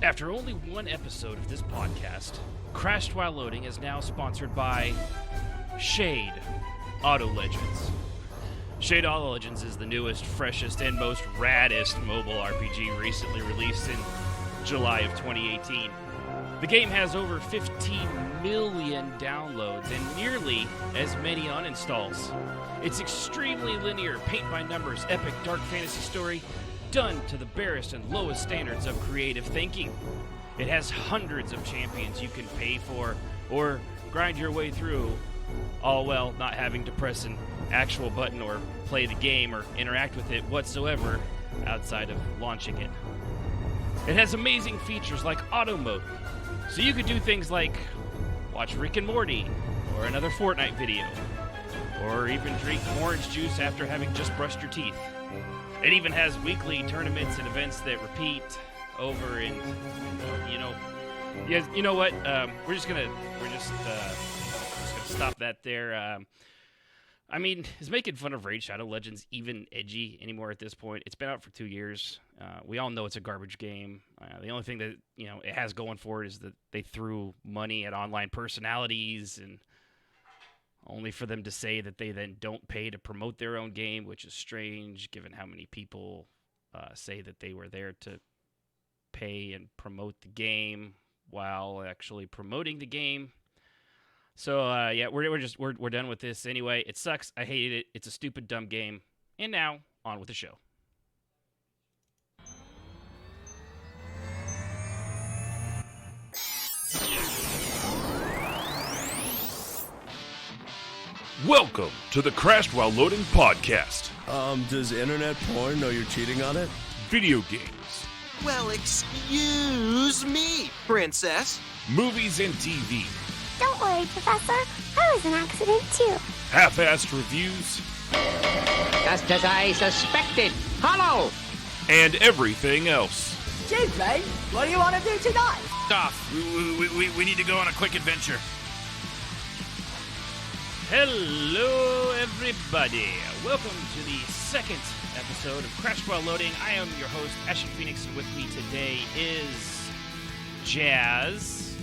After only one episode of this podcast, Crashed While Loading is now sponsored by Shade Auto Legends. Shade Auto Legends is the newest, freshest, and most raddest mobile RPG recently released in July of 2018. The game has over 15 million downloads and nearly as many uninstalls. It's extremely linear, paint-by-numbers, epic dark fantasy story done to the barest and lowest standards of creative thinking. It has hundreds of champions you can pay for or grind your way through, all while not having to press an actual button or play the game or interact with it whatsoever outside of launching it. It has amazing features like auto mode, so you could do things like watch Rick and Morty or another Fortnite video, or even drink orange juice after having just brushed your teeth. It even has weekly tournaments and events that repeat over and you know what? We're just gonna stop that there. I mean, is making fun of Raid Shadow Legends even edgy anymore at this point? It's been out for 2 years. We all know it's a garbage game. The only thing that it has going for it is that they threw money at online personalities, and only for them to say that they then don't pay to promote their own game, which is strange given how many people say that they were there to pay and promote the game while actually promoting the game. So we're done with this anyway. It sucks. I hated it. It's a stupid, dumb game. And now on with the show. Welcome to the Crashed While Loading podcast. Does internet porn know you're cheating on it? Video games, Well, excuse me, princess. movies and TV, Don't worry, Professor. I was an accident, too. half-assed reviews, Just as I suspected. Hello! and everything else. Chief, mate, what do you want to do tonight? Off. We need to go on a quick adventure. Hello, everybody. Welcome to the second episode of Crashed While Loading. I am your host, Ashen Phoenix, and with me today is Jazz.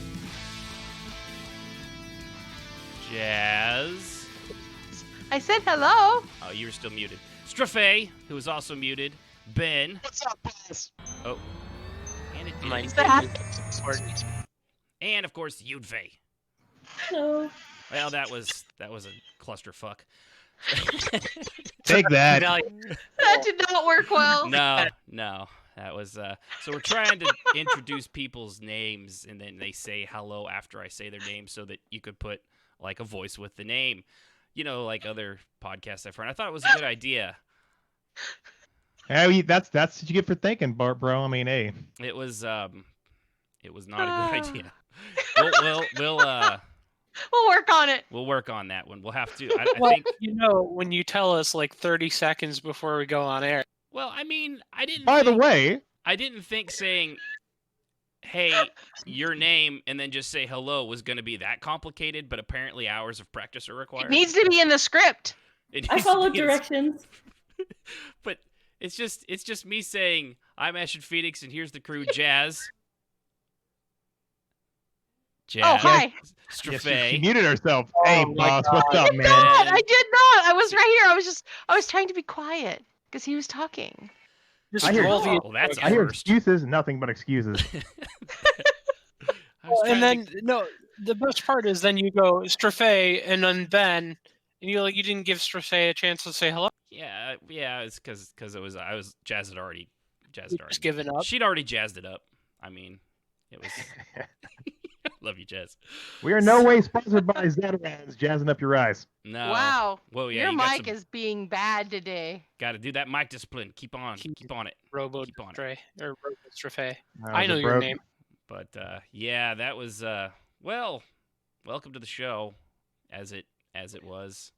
I said hello. Oh, you were still muted. Strafe, who is also muted. Ben. What's up, boss? Oh. And it What's that? And of course, Yudfei. Hello. Well, that was a clusterfuck. Take that. That did not work well. No. That was so we're trying to introduce people's names, and then they say hello after I say their name, so that you could put like a voice with the name, like other podcasts I've heard. I thought it was a good idea. Hey, that's what you get for thinking, bro. I mean, hey. It was not a good idea. We'll work on it. We'll work on that one. We'll have to. I Well, think. when you tell us like 30 seconds before we go on air. Well, I mean, I didn't. By the way, I didn't think saying, "Hey, your name," and then just say hello was going to be that complicated. But apparently, hours of practice are required. It needs to be in the script. I followed directions. But it's just me saying, "I'm Ashen Phoenix, and here's the crew, Jazz." Oh, hi. Strafe. she muted herself. Hey, boss, God. what's up, man? I did not. I was right here. I was trying to be quiet because he was talking. Just I hear- roll the Oh, that's I hear first. excuses, nothing but excuses. I was and trying then the best part is then you go Strafe and then Ben, and you didn't give Strafe a chance to say hello. yeah, it's because Jazz had already Just given up. She'd already jazzed it up. I mean, it was. Love you, Jazz. We are no way sponsored by Zetarans, jazzing up your eyes. No. Wow. Whoa, yeah. Your you got mic is being bad today. Got to do that mic discipline. Keep on it. Robo Keep on it. Strafe or Robo Strafe. Oh, I know the your bro- name. But yeah, that was well. Welcome to the show, as it was.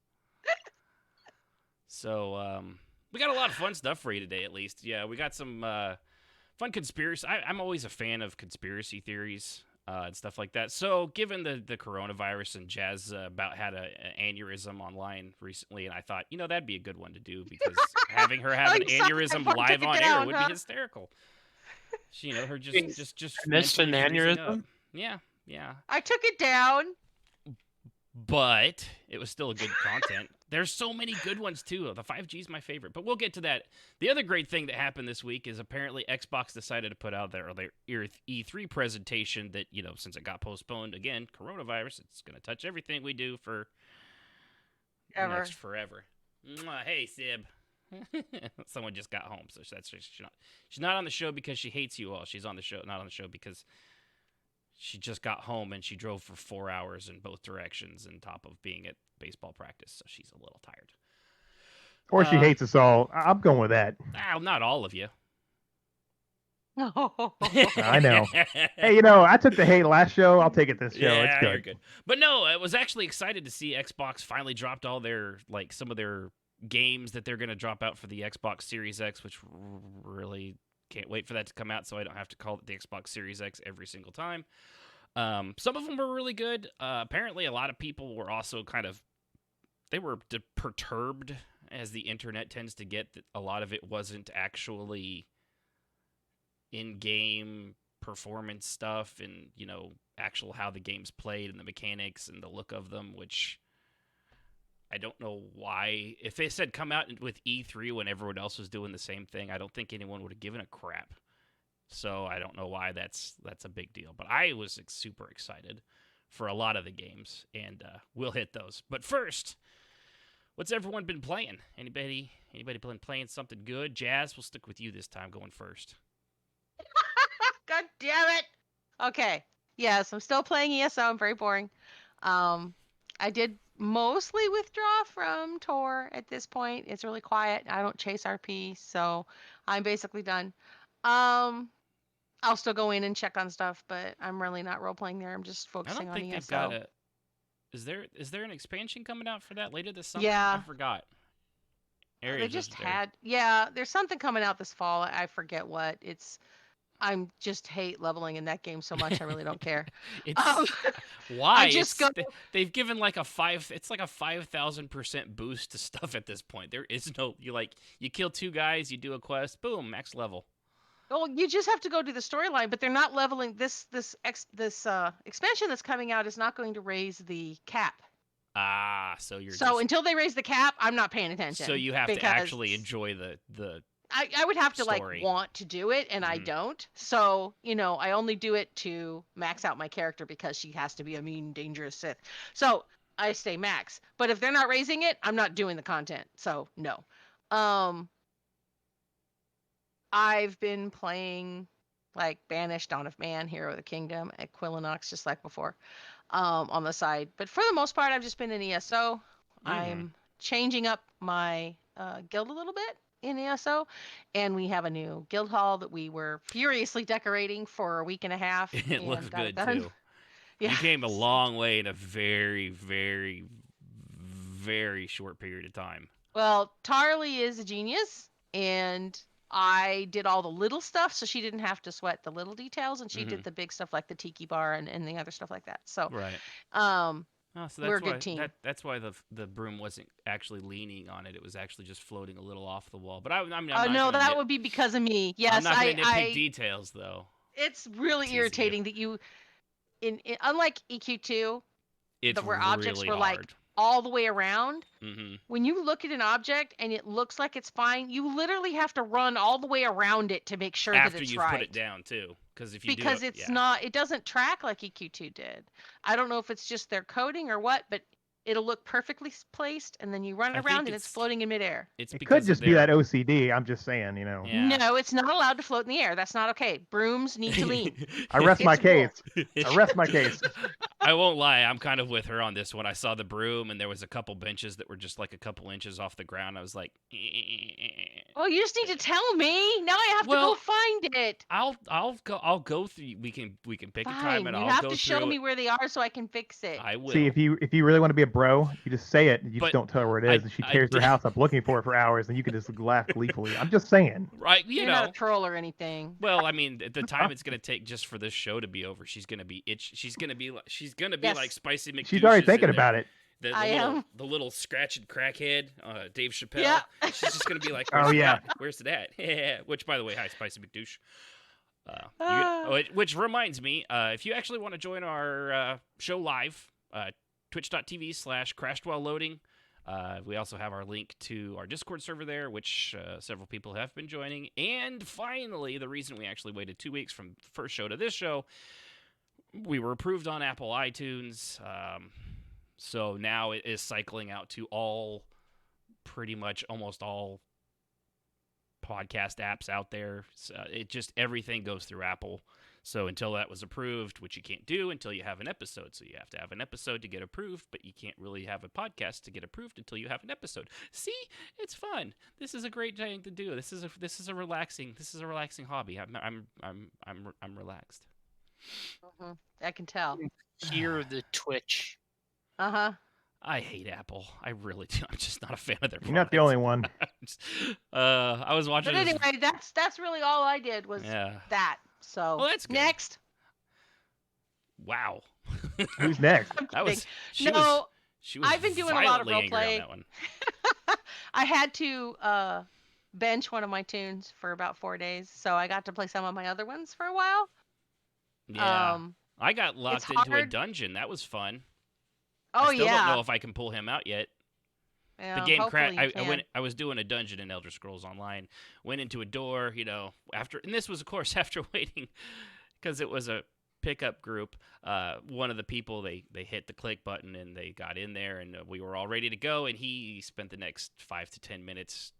So we got a lot of fun stuff for you today, at least. Yeah, we got some fun conspiracy. I'm always a fan of conspiracy theories and stuff like that. So given the coronavirus, and Jazz about had an aneurysm online recently, and I thought, that'd be a good one to do, because having her have an Like, aneurysm someone live took on it air out, would huh? be hysterical. She, her Being just missed an mentally freezing up. aneurysm? Yeah. I took it down. But it was still a good content. There's so many good ones, too. The 5G is my favorite, but we'll get to that. The other great thing that happened this week is apparently Xbox decided to put out their E3 presentation that, since it got postponed, again, coronavirus, it's going to touch everything we do for next forever. Mwah, hey, Sib. Someone just got home, so she's not on the show because she hates you all. She's not on the show because she just got home and she drove for 4 hours in both directions on top of being at baseball practice, so she's a little tired. Or she hates us all. I'm going with that. Not all of you. I know. Hey, I took the hate last show. I'll take it this show. Yeah, it's good. You're good. But no, I was actually excited to see Xbox finally dropped all their, some of their games that they're going to drop out for the Xbox Series X, which really can't wait for that to come out so I don't have to call it the Xbox Series X every single time. Some of them were really good. Apparently, a lot of people were also they were perturbed, as the internet tends to get, that a lot of it wasn't actually in-game performance stuff and, actual how the game's played and the mechanics and the look of them, which I don't know why. If they said come out with E3 when everyone else was doing the same thing, I don't think anyone would have given a crap. So I don't know why that's a big deal. But I was super excited for a lot of the games, and we'll hit those. But first, what's everyone been playing? Anybody been playing something good? Jazz, we'll stick with you this time, going first. God damn it! Okay. Yes, I'm still playing ESO. I'm very boring. I did mostly withdraw from Tor at this point. It's really quiet. I don't chase RP, so I'm basically done. I'll still go in and check on stuff, but I'm really not role playing there. I'm just focusing on ESO. They've got a. Is there an expansion coming out for that later this summer? Yeah. I forgot. They just had. Yeah, there's something coming out this fall. I forget what. I'm just hate leveling in that game so much. I really don't care. Why? They've given it's like a 5,000% boost to stuff at this point. There is no, you kill 2 guys, you do a quest, boom, max level. Well, you just have to go do the storyline, but they're not leveling. This expansion that's coming out is not going to raise the cap. So until they raise the cap, I'm not paying attention. So you have to actually enjoy the I would have to story. want to do it, and I don't. So, I only do it to max out my character because she has to be a mean, dangerous Sith. So I stay max. But if they're not raising it, I'm not doing the content. So no. I've been playing Banished, Dawn of Man, Hero of the Kingdom, Equinox, just like before, on the side. But for the most part, I've just been in ESO. I'm changing up my guild a little bit in ESO, and we have a new guild hall that we were furiously decorating for a week and a half. It looks good too. Yeah. You came a long way in a very, very, very short period of time. Well, Tarly is a genius, and I did all the little stuff, so she didn't have to sweat the little details, and she did the big stuff like the tiki bar and the other stuff like that. So right. So we're a good team. That's why the broom wasn't actually leaning on it; it was actually just floating a little off the wall. But I'm no, that would be because of me. Yes, I'm not going to nitpick details though. It's really irritating that you, unlike EQ2, where objects were hard. All the way around. When you look at an object and it looks like it's fine, you literally have to run all the way around it to make sure that it's right. After you put it down too, because it doesn't track like EQ2 did. I don't know if it's just their coding or what, but it'll look perfectly placed, and then you run around and it's floating in midair. It could just be that OCD. I'm just saying, Yeah. No, it's not allowed to float in the air. That's not okay. Brooms need to lean. I rest my case. I rest my case. I won't lie. I'm kind of with her on this one. I saw the broom, and there was a couple benches that were just like a couple inches off the ground. I was like, well, you just need to tell me. Now I have to go find it. I'll go through. We can pick a time, and I'll go through. You have to show me where they are so I can fix it. I will. See, if you really want to be a bro, you just say it. You just don't tell her where it is, and she tears her house up looking for it for hours, and you can just laugh gleefully. I'm just saying. Right, You're not a troll or anything. Well, I mean, the time it's gonna take just for this show to be over, she's gonna be She's gonna be like Spicy McDouche. She's already thinking about it. The little scratch and crackhead, Dave Chappelle. Yeah. She's just gonna be like, oh yeah, where's it at? Yeah. Which, by the way, hi, Spicy McDouche. Which reminds me, if you actually want to join our show live, twitch.tv/crashed while loading. We also have our link to our Discord server there, which several people have been joining. And finally, the reason we actually waited 2 weeks from the first show to this show, we were approved on Apple iTunes. So now it is cycling out to pretty much almost all podcast apps out there. So everything goes through Apple. So until that was approved, which you can't do until you have an episode. So you have to have an episode to get approved, but you can't really have a podcast to get approved until you have an episode. See, it's fun. This is a great thing to do. This is a relaxing hobby. I'm relaxed. Mm-hmm. I can tell. Hear the twitch. I hate Apple. I really do. I'm just not a fan of their products. You're not the only one. I was watching. But anyway, that's really all I did was that. So that's good. Next. Wow. Who's next? I've been doing a lot of role play. I had to bench one of my tunes for about 4 days, so I got to play some of my other ones for a while. Yeah. I got locked into a dungeon. That was fun. Oh, I still don't know if I can pull him out yet. Yeah, the game crashed. I was doing a dungeon in Elder Scrolls Online. Went into a door, and this was, of course, after waiting, because it was a pickup group. One of the people, they hit the click button and they got in there, and we were all ready to go. And he spent the next 5 to 10 minutes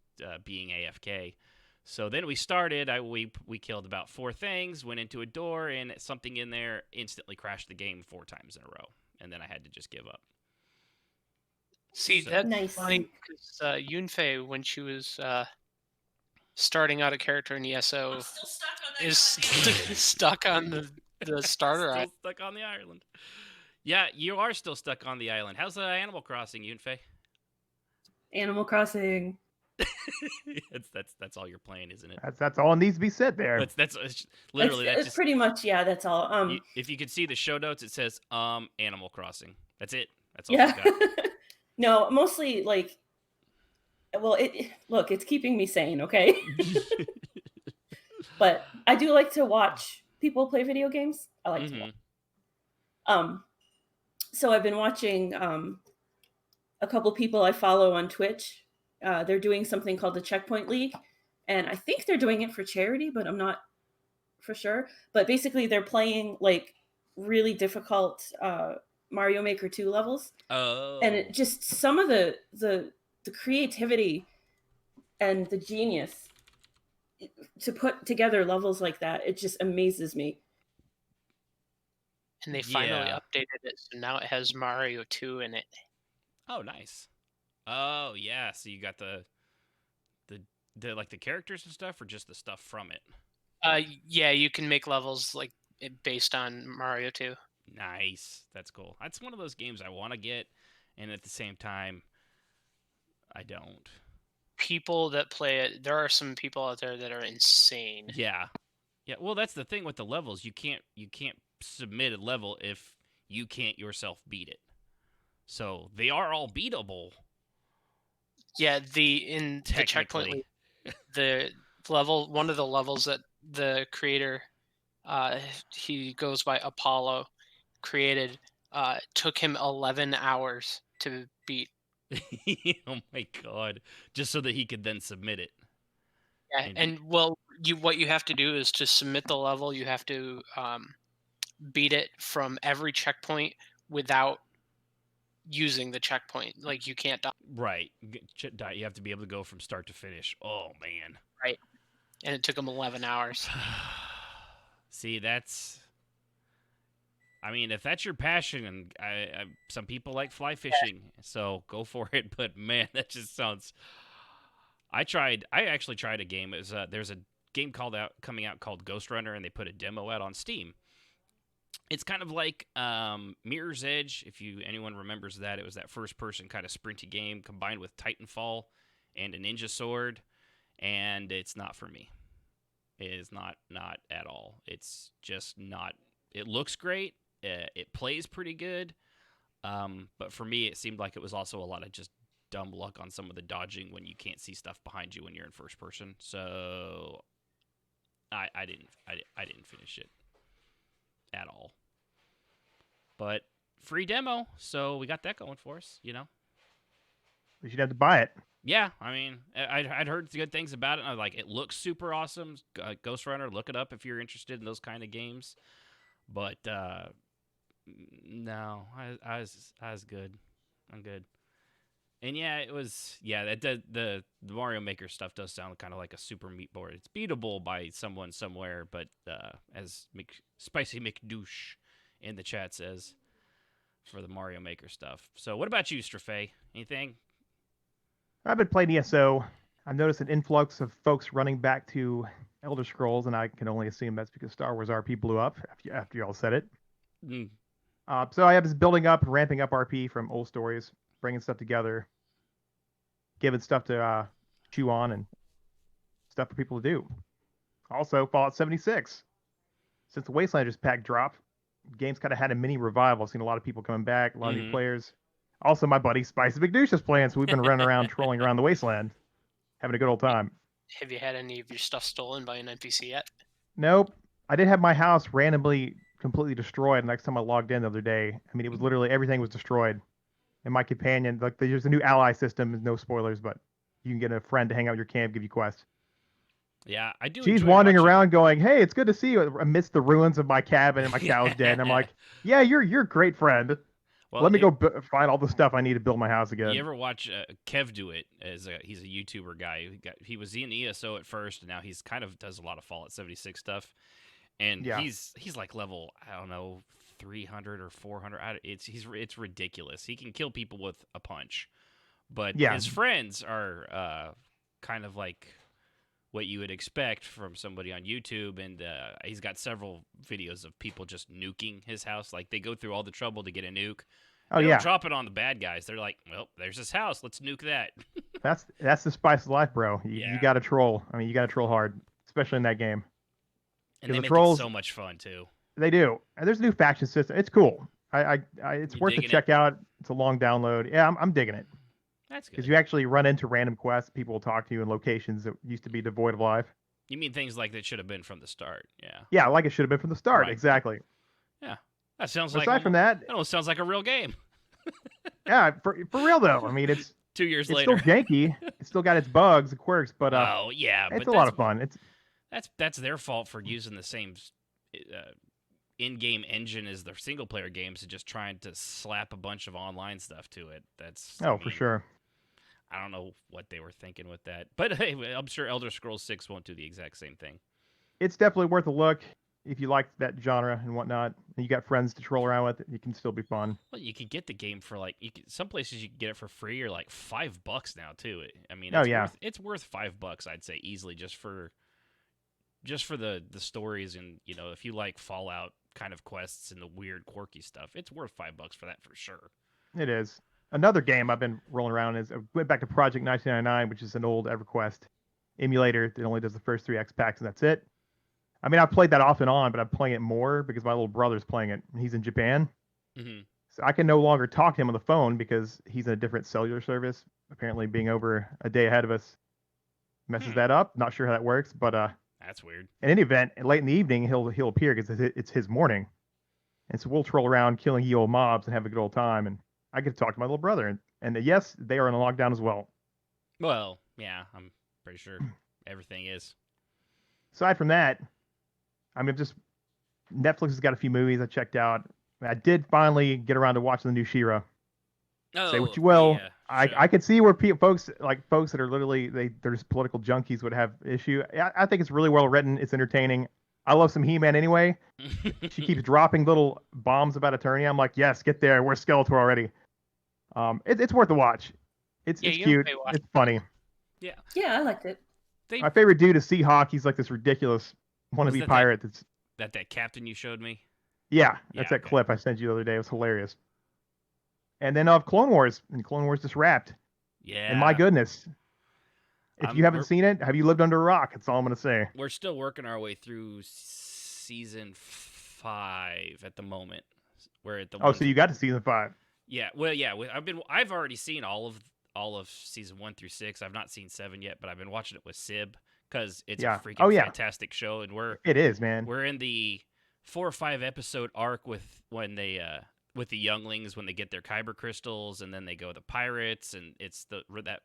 being AFK. So then we started. We killed about 4 things. Went into a door, and something in there instantly crashed the game 4 times in a row. And then I had to just give up. See, that's funny because Yunfei, when she was starting out a character in ESO, is stuck on the starter island. Stuck on the island. Yeah, you are still stuck on the island. How's Animal Crossing, Yunfei? Animal Crossing. That's all you're playing, isn't it? That's all needs to be said there. That's literally it's just, pretty much that's all. If you could see the show notes, it says Animal Crossing. That's it. That's all it's got. No, mostly it's keeping me sane, okay? But I do like to watch people play video games. I like to watch. So I've been watching a couple people I follow on Twitch. They're doing something called the Checkpoint League, and I think they're doing it for charity, but I'm not for sure. But basically, they're playing really difficult Mario Maker 2 levels. Oh. And it just some of the creativity and the genius to put together levels like that, it just amazes me. And they finally updated it, so now it has Mario 2 in it. Oh, nice. Oh, yeah. So you got the the characters and stuff, or just the stuff from it? Yeah, you can make levels based on Mario 2. Nice. That's cool. That's one of those games I want to get, and at the same time, I don't. People that play it, there are some people out there that are insane. Yeah. Yeah, well, that's the thing with the levels. You can't submit a level if you can't yourself beat it. So they are all beatable. Yeah, the Checkpoint League, the level, one of the levels that the creator, he goes by Apollo, created, took him 11 hours to beat. Oh my god! Just so that he could then submit it. Yeah, and what you have to do is to submit the level. You have to beat it from every checkpoint without using the checkpoint. You can't die. Right. You have to be able to go from start to finish. Oh man. Right. And it took him 11 hours. See, I mean, if that's your passion, and some people like fly fishing, so go for it. But man, that just sounds. I actually tried a game. It was there's a game coming out called Ghost Runner, and they put a demo out on Steam. It's kind of like Mirror's Edge, if anyone remembers that. It was that first-person kind of sprinty game combined with Titanfall and a ninja sword, and it's not for me. It is not at all. It's just not. It looks great. It plays pretty good, but for me, it seemed like it was also a lot of just dumb luck on some of the dodging when you can't see stuff behind you when you're in first person. So I didn't finish it at all. But free demo, so we got that going for us, you know. We should have to buy it. Yeah, I mean, I'd heard good things about it. And I was like, it looks super awesome. Ghost Runner, look it up if you're interested in those kind of games. But no, I was good. I'm good. And yeah, it was the Mario Maker stuff does sound kind of like a super meat board. It's beatable by someone somewhere, but as Spicy McDouche in the chat says, for the Mario Maker stuff. So what about you, Strafe? Anything? I've been playing ESO. I've noticed an influx of folks running back to Elder Scrolls, and I can only assume that's because Star Wars RP blew up after y'all said it. So I was building up, ramping up RP from old stories, bringing stuff together, giving stuff to chew on, and stuff for people to do. Also, Fallout 76. Since the Wastelanders pack dropped, the game's kind of had a mini revival. I've seen a lot of people coming back, a lot of new players. Also, my buddy Spicy McDouche is playing, so we've been running around trolling around the wasteland, having a good old time. Have you had any of your stuff stolen by an NPC yet? Nope. I did have my house randomly completely destroyed next time I logged in the other day. I mean, it was literally everything was destroyed. And my companion, like, there's a new ally system, no spoilers, but you can get a friend to hang out with your camp, give you quests. Yeah, I do. She's wandering around going, "Hey, it's good to see you," amidst the ruins of my cabin and my cow's dead. And I'm like, "Yeah, you're a great friend. Well, let me go find all the stuff I need to build my house again." You ever watch Kev do it? He's a YouTuber guy. He was in ESO at first, and now he's kind of does a lot of Fallout 76 stuff. And he's like level, I don't know, 300 or 400. It's ridiculous. He can kill people with a punch. But his friends are kind of like what you would expect from somebody on YouTube, and he's got several videos of people just nuking his house. Like, they go through all the trouble to get a nuke. They don't drop it on the bad guys. They're like, well, there's his house. Let's nuke that. That's the spice of life, bro. You got to troll. I mean, you got to troll hard, especially in that game. And they make trolls, it so much fun, too. They do. And there's a new faction system. It's cool. It's worth a check out. It's a long download. Yeah, I'm digging it. That's good. Because you actually run into random quests. People will talk to you in locations that used to be devoid of life. You mean things like that should have been from the start? Yeah. Yeah, like it should have been from the start. Right. Exactly. Yeah. That sounds Aside from that, almost sounds like a real game. Yeah, for real though. I mean, it's 2 years later. It's still janky. It's still got its bugs and quirks, but it's a lot of fun. That's their fault for using the same in-game engine as their single-player games and just trying to slap a bunch of online stuff to it. For sure. I don't know what they were thinking with that, but hey, I'm sure Elder Scrolls 6 won't do the exact same thing. It's definitely worth a look if you like that genre and whatnot. And you got friends to troll around with, it can still be fun. Well, you could get the game for some places you can get it for free or like $5 now too. I mean, it's worth $5, I'd say easily, just for the stories, and if you like Fallout kind of quests and the weird quirky stuff, it's worth $5 for that for sure. It is. Another game I've been rolling around is I went back to Project 1999, which is an old EverQuest emulator that only does the first 3 X packs and that's it. I mean, I've played that off and on, but I'm playing it more because my little brother's playing it. He's in Japan. Mm-hmm. So I can no longer talk to him on the phone because he's in a different cellular service. Apparently being over a day ahead of us messes that up. Not sure how that works, but that's weird. In any event, late in the evening, he'll appear because it's his morning. And so we'll troll around killing ye old mobs and have a good old time. And I get to talk to my little brother. And yes, they are in a lockdown as well. Well, yeah, I'm pretty sure everything is. Aside from that, I mean, Netflix has got a few movies I checked out. I did finally get around to watching the new She-Ra. Say what you will. Yeah, I could see where folks that are literally they're just political junkies would have issue. I think it's really well written. It's entertaining. I love some He-Man anyway. She keeps dropping little bombs about Eternia. I'm like, yes, get there. We're Skeletor already. It's worth a watch. It's cute. It's funny. Yeah. Yeah, I liked it. My favorite dude is Seahawk. He's like this ridiculous wannabe pirate. That captain you showed me? Yeah, that's that clip I sent you the other day. It was hilarious. And then Clone Wars, and Clone Wars just wrapped. Yeah. And my goodness. If you haven't seen it, have you lived under a rock? That's all I'm going to say. We're still working our way through season 5 at the moment. We're at the so you got to season 5. Yeah. Well, yeah, I've already seen all of season 1 through 6. I've not seen 7 yet, but I've been watching it with Sib because it's Yeah. a freaking Oh, yeah. fantastic show, and It is, man. we're in the 4 or 5 episode arc with when they with the younglings when they get their kyber crystals, and then they go the pirates, and it's that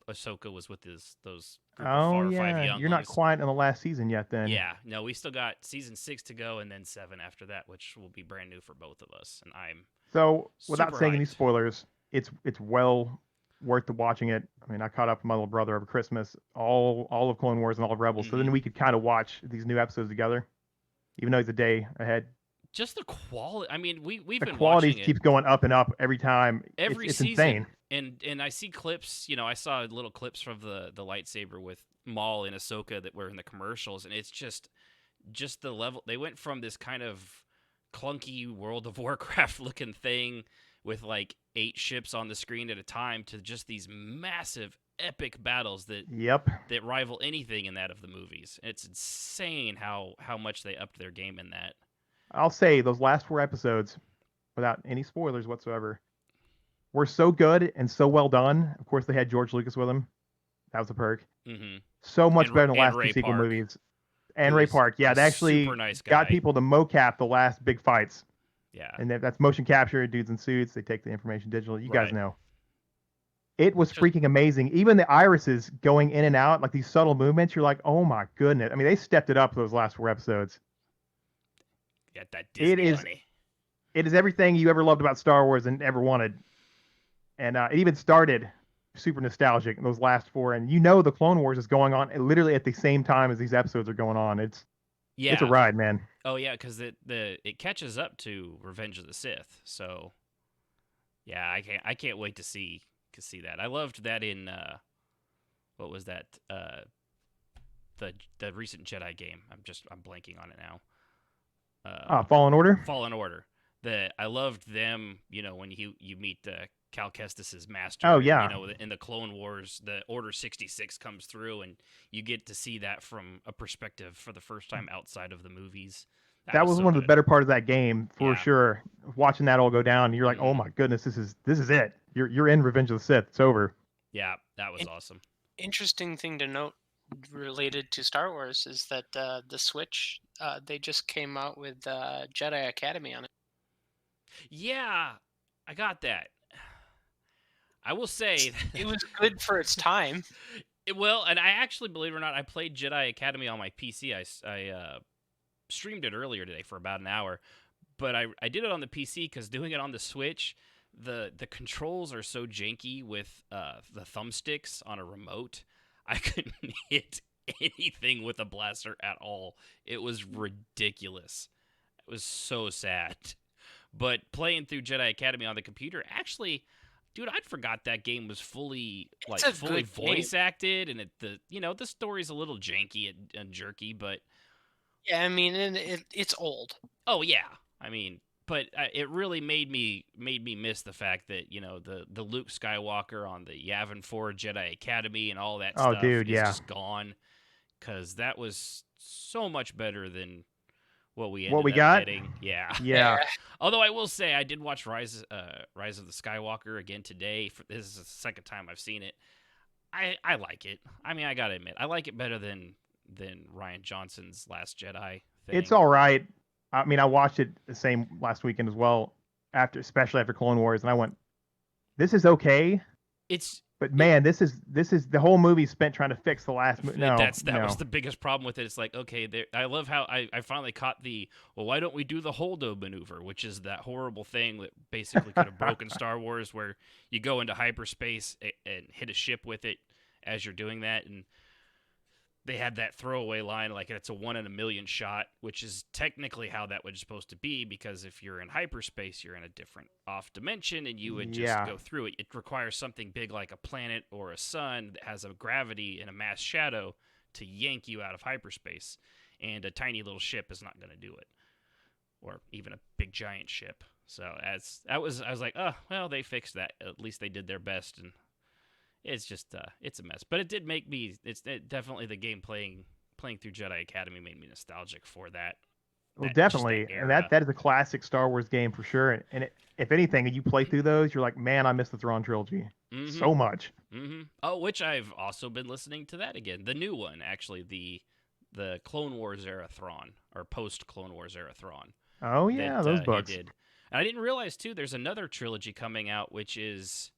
Ahsoka was with those group of 4 or 5 younglings. You're not quite in the last season yet, then. Yeah, no, we still got season 6 to go, and then 7 after that, which will be brand new for both of us. And I'm without super saying any hyped. spoilers, it's well worth the watching it. I mean, I caught up with my little brother over Christmas, all of Clone Wars and all of Rebels, so then we could kind of watch these new episodes together, even though he's a day ahead. Just the quality. I mean, we've The been quality watching it keeps going up and up every time. every it's season. insane. And I see clips. You know, I saw little clips from the lightsaber with Maul and Ahsoka that were in the commercials, and it's just the level. They went from this kind of clunky World of Warcraft looking thing with like 8 ships on the screen at a time to just these massive epic battles that rival anything in that of the movies. It's insane how much they upped their game in that. I'll say those last 4 episodes, without any spoilers whatsoever, were so good and so well done. Of course, they had George Lucas with them. That was a perk. Mm-hmm. So much better than the last Ray 2 sequel Park, movies. And Ray Park, yeah, they actually super nice got guy. people to mocap the last big fights. Yeah. And that's motion capture, dudes in suits. They take the information digital. You guys Right. know. It was freaking amazing. Even the irises going in and out, like these subtle movements, you're like, oh my goodness. I mean, they stepped it up those last 4 episodes. Got that Disney money. It is everything you ever loved about Star Wars and ever wanted. And it even started super nostalgic in those last 4. And you know the Clone Wars is going on literally at the same time as these episodes are going on. It's a ride, man. Oh yeah, because it catches up to Revenge of the Sith. So yeah, I can't wait to see that. I loved that in what was that the recent Jedi game. I'm blanking on it now. Fallen Order. Fallen Order. I loved them. You know, when you meet Cal Kestis's master. Oh yeah. You know, in the Clone Wars, the Order 66 comes through, and you get to see that from a perspective for the first time outside of the movies. That was so one of the good. better parts of that game for sure. Watching that all go down, you're like, oh my goodness, this is it. You're in Revenge of the Sith. It's over. Yeah, that was awesome. Interesting thing to note related to Star Wars is that the Switch, they just came out with Jedi Academy on it. Yeah, I got that. I will say it was good for its time. Well, and I actually, believe it or not, I played Jedi Academy on my PC. I streamed it earlier today for about an hour, but I did it on the PC because doing it on the Switch, the controls are so janky with the thumbsticks on a remote. I couldn't hit anything with a blaster at all. It was ridiculous. It was so sad. But playing through Jedi Academy on the computer, actually, dude, I'd forgot that game was fully voice acted, and the story's a little janky and jerky, but yeah, I mean, it's old. Oh yeah, I mean, but it really made me miss the fact that the Luke Skywalker on the Yavin 4 Jedi Academy and all that stuff is just gone, because that was so much better than what we ended up getting. Yeah. Although I will say I did watch Rise of the Skywalker again today. This is the second time I've seen it. I like it. I mean, I gotta admit, I like it better than Rian Johnson's Last Jedi thing. It's all right. I mean, I watched it the same last weekend as well, especially after Clone Wars, and I went, "This is okay." But man, this is the whole movie spent trying to fix the last movie. No, that was the biggest problem with it. It's like, okay, I love how I finally caught why don't we do the Holdo maneuver, which is that horrible thing that basically could have broken Star Wars, where you go into hyperspace and hit a ship with it as you're doing that, and they had that throwaway line like it's a 1 in a million shot, which is technically how that was supposed to be, because if you're in hyperspace, you're in a different off dimension, and you would just go through it. It requires something big like a planet or a sun that has a gravity and a mass shadow to yank you out of hyperspace, and a tiny little ship is not going to do it, or even a big giant ship. So I was like, oh well, they fixed that. At least they did their best, and it's just it's a mess. But it did make me. Definitely the game playing through Jedi Academy made me nostalgic for that Well, that definitely, and era. that is a classic Star Wars game for sure. And if anything, you play through those, you're like, man, I miss the Thrawn trilogy so much. Oh, which I've also been listening to that again. The new one, actually, the Clone Wars era Thrawn, or post Clone Wars era Thrawn. Oh yeah, those He books. did. And I didn't realize too. There's another trilogy coming out, which is,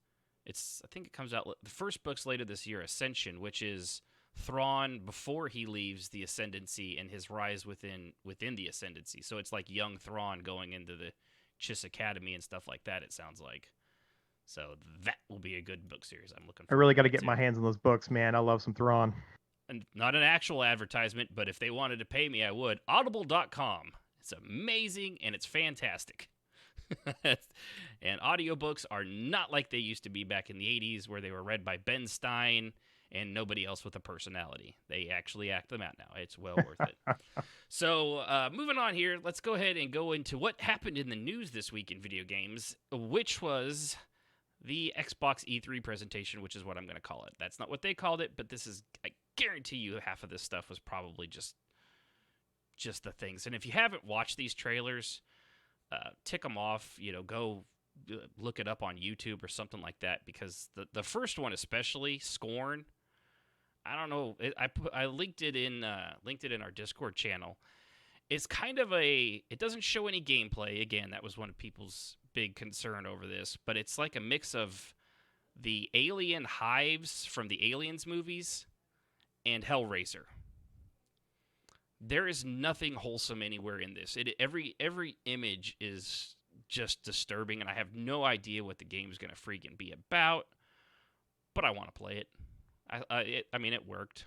I think it comes out. The first book's later this year, Ascension, which is Thrawn before he leaves the Ascendancy and his rise within the Ascendancy. So it's like young Thrawn going into the Chiss Academy and stuff like that. It sounds like. So that will be a good book series. I'm looking. I really got to to get my hands on those books, man. I love some Thrawn. And not an actual advertisement, but if they wanted to pay me, I would. Audible.com. It's amazing and it's fantastic. And audiobooks are not like they used to be back in the 80s where they were read by Ben Stein and nobody else with a personality. They actually act them out now. It's well worth it. So moving on here, let's go ahead and go into what happened in the news this week in video games, which was the Xbox E3 presentation, which is what I'm going to call it. That's not what they called it, but this is, I guarantee you half of this stuff was probably just the things. And if you haven't watched these trailers, tick them off, go look it up on YouTube or something like that, because the first one especially, Scorn, I don't know, I linked it in our Discord channel. It's kind of it doesn't show any gameplay. Again, that was one of people's big concern over this, but it's like a mix of the alien hives from the Aliens movies and Hellraiser. There is nothing wholesome anywhere in this. Every image is just disturbing, and I have no idea what the game is going to freaking be about, but I want to play it. I mean, it worked.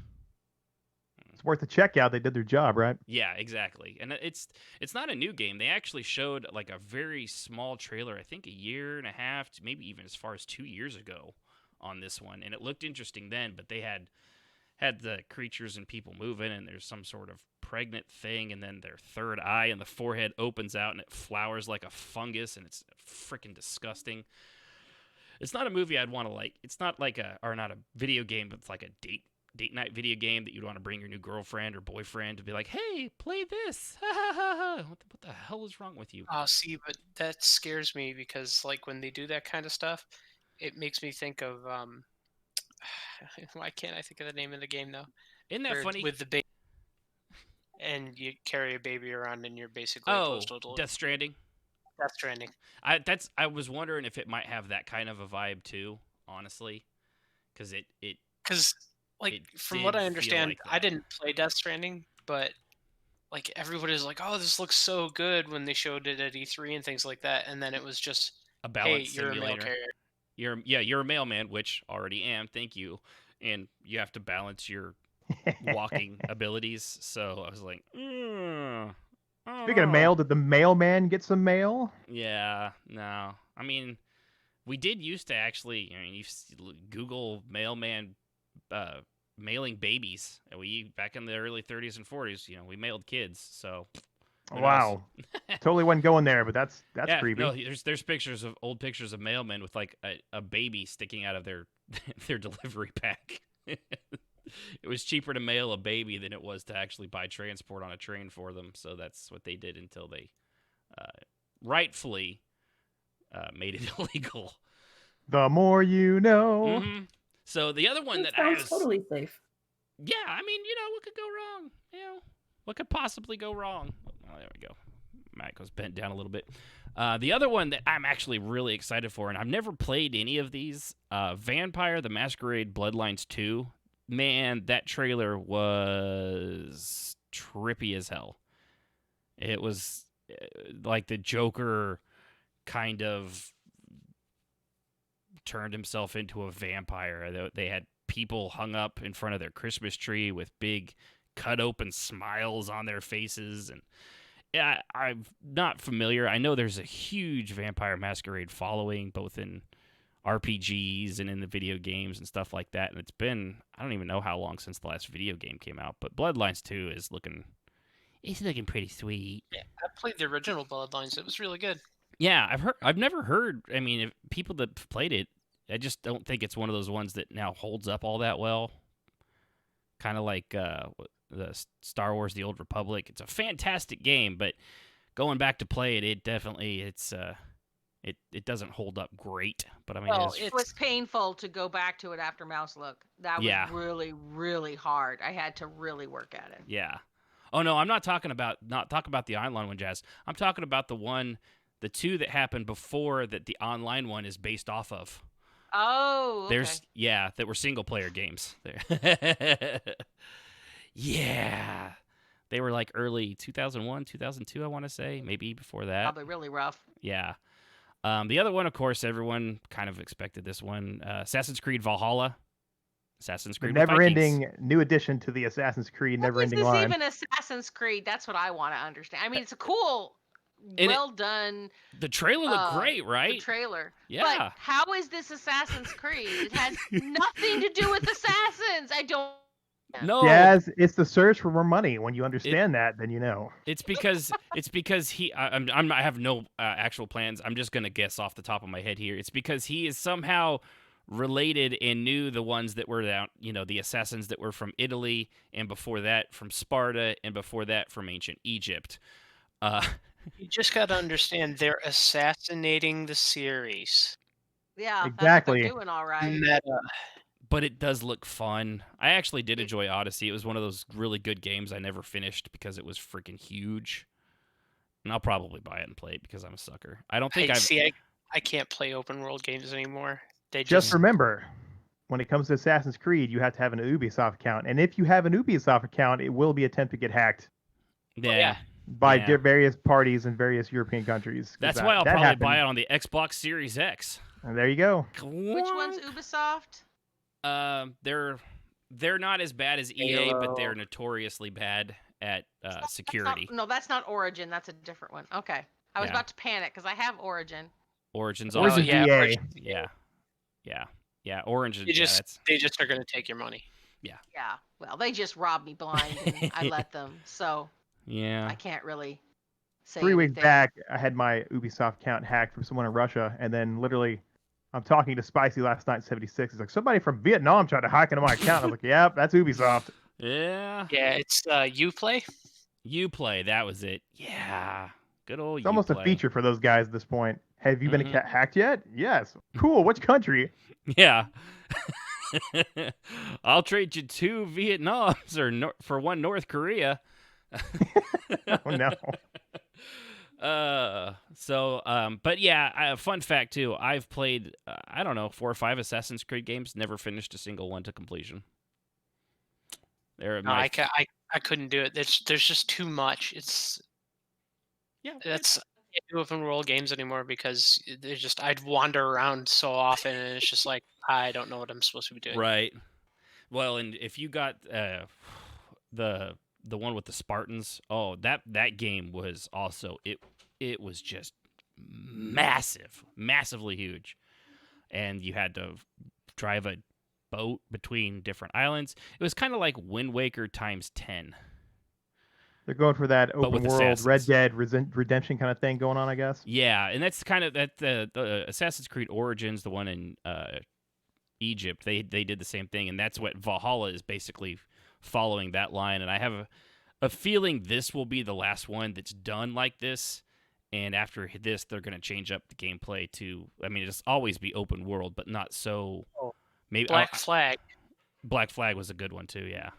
It's worth a check out. They did their job, right? Yeah, exactly. And it's not a new game. They actually showed like a very small trailer, I think a year and a half, maybe even as far as 2 years ago on this one, and it looked interesting then, but they had the creatures and people moving, and there's some sort of pregnant thing, and then their third eye and the forehead opens out and it flowers like a fungus, and it's freaking disgusting. It's not a movie I'd want to like. It's not like not a video game, but it's like a date night video game that you'd want to bring your new girlfriend or boyfriend to be like, hey, play this. What the hell is wrong with you? See, but that scares me because like when they do that kind of stuff, it makes me think of why can't I think of the name of the game though? Isn't that funny? With the baby, and you carry a baby around, and you're basically a postal delivery. Death Stranding. Death Stranding. I was wondering if it might have that kind of a vibe too, honestly, because from what I understand, like I didn't play Death Stranding, but like everybody's like, "Oh, this looks so good" when they showed it at E3 and things like that, and then it was just a balance you're simulator. A mail carrier. You're a mailman, which already am. Thank you, and you have to balance your walking abilities. So I was like, Speaking of mail, did the mailman get some mail? Yeah, no. I mean, we did used to actually. I mean, you Google mailman. Mailing babies, and we back in the early 30s and 40s, we mailed kids. So, wow, totally wasn't going there, but that's yeah, creepy. No, there's old pictures of mailmen with like a baby sticking out of their delivery pack. It was cheaper to mail a baby than it was to actually buy transport on a train for them. So that's what they did until they rightfully made it illegal. The more you know. Mm-hmm. So the other one that sounds totally safe. Yeah, I mean, what could go wrong? What could possibly go wrong? Oh, there we go. Matt goes bent down a little bit. The other one that I'm actually really excited for, and I've never played any of these, Vampire: The Masquerade Bloodlines 2. Man, that trailer was trippy as hell. It was like the Joker kind of turned himself into a vampire. They had people hung up in front of their Christmas tree with big cut open smiles on their faces, and yeah, I'm not familiar. I know there's a huge Vampire Masquerade following both in RPGs and in the video games and stuff like that, and it's been, I don't even know how long since the last video game came out, but Bloodlines 2 is looking pretty sweet. Yeah, I played the original Bloodlines. It was really good. Yeah, I've never heard, I mean, if people that played it, I just don't think it's one of those ones that now holds up all that well. Kind of like Star Wars: The Old Republic. It's a fantastic game, but going back to play it, it definitely it doesn't hold up great. But I mean, Well, it was painful to go back to it after Mouse Look. That was really, really hard. I had to really work at it. Yeah. Oh no, I'm not talking about the online one, Jazz. I'm talking about the two that happened before that the online one is based off of. Oh, okay. That were single player games. Yeah. They were like early 2001, 2002, I want to say, maybe before that. Probably really rough. Yeah. The other one, of course, everyone kind of expected this one. Assassin's Creed Valhalla. Assassin's Creed never-ending new addition to the Assassin's Creed never-ending line. Is this even Assassin's Creed? That's what I want to understand. I mean, it's a cool, well done. The trailer looked great, right? The trailer. Yeah. But how is this Assassin's Creed? It has nothing to do with assassins. I don't. No. Jazz, it's the search for more money. When you understand that, then you know. It's because I have no actual plans. I'm just gonna guess off the top of my head here. It's because he is somehow related and knew the ones that were down, the assassins that were from Italy, and before that from Sparta, and before that from ancient Egypt. You just got to understand, they're assassinating the series. Yeah, exactly. That's what they're doing all right. Meta. But it does look fun. I actually did enjoy Odyssey. It was one of those really good games I never finished because it was freaking huge. And I'll probably buy it and play it because I'm a sucker. I don't think I can't play open world games anymore. They just remember, when it comes to Assassin's Creed, you have to have an Ubisoft account. And if you have an Ubisoft account, it will be attempted to get hacked. Yeah. By various parties in various European countries. That's why I'll probably buy it on the Xbox Series X. And there you go. Which one's Ubisoft? They're not as bad as EA, but they're notoriously bad at security. That's not Origin. That's a different one. Okay. I was about to panic because I have Origin. Origin. Yeah. Origin. They just are going to take your money. Yeah. Yeah. Well, they just robbed me blind, and I let them. So. Yeah. I can't really say 3 weeks anything. back, I had my Ubisoft account hacked from someone in Russia, and then literally, I'm talking to Spicy last night, 76. He's like, somebody from Vietnam tried to hack into my account. I was like, yeah, that's Ubisoft. Yeah. Yeah, it's Uplay. Uplay, that was it. Yeah. Good old It's almost a feature for those guys at this point. Have you been hacked yet? Yes. Cool. Which country? Yeah. I'll trade you 2 Vietnams for 1 North Korea. Oh no. But yeah, fun fact too. I've played 4 or 5 Assassin's Creed games. Never finished a single one to completion. I couldn't do it. There's just too much. I can't do open world games anymore because I'd wander around so often, and it's just like I don't know what I'm supposed to be doing. Right. Well, and if you got the one with the Spartans, that game was also it was just massively huge, and you had to drive a boat between different islands. It was kind of like Wind Waker times 10. They're going for that open world assassins. Red Dead Redemption kind of thing going on, I guess. Yeah, and that's kind of the Assassin's Creed Origins, the one in Egypt. They did the same thing, and that's what Valhalla is basically following that line. And I have a feeling this will be the last one that's done like this. And after this, they're going to change up the gameplay to, it'll always be open world, but not so. Maybe Black Flag. Black Flag was a good one too. Yeah.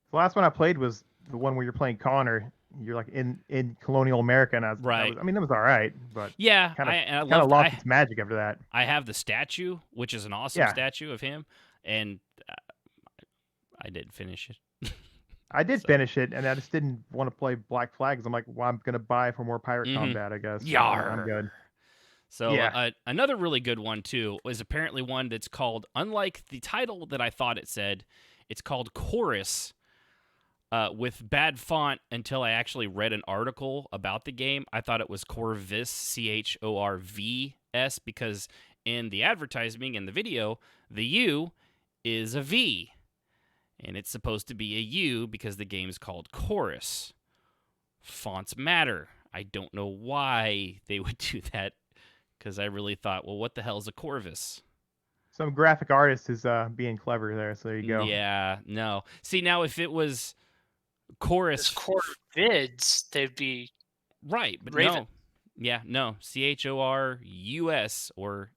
The last one I played was the one where you're playing Connor. You're like in colonial America, and that was all right, but yeah, kind of lost its magic after that. I have the statue, which is an awesome statue of him, and I didn't finish it. I did finish it, and I just didn't want to play Black Flag because I'm like, well, I'm gonna buy for more pirate combat, I guess. Yar. I'm good. So another really good one too was apparently one that's called, unlike the title that I thought it said, it's called Chorus. With bad font until I actually read an article about the game. I thought it was Corvus, Chorvs, because in the advertising and the video, the U is a V. And it's supposed to be a U because the game is called Chorus. Fonts matter. I don't know why they would do that, because I really thought, well, what the hell is a Corvus? Some graphic artist is being clever there, so there you go. Yeah, no. See, now if it was Chorus. Corvids, they'd be right, but Raven. no, CHORUS or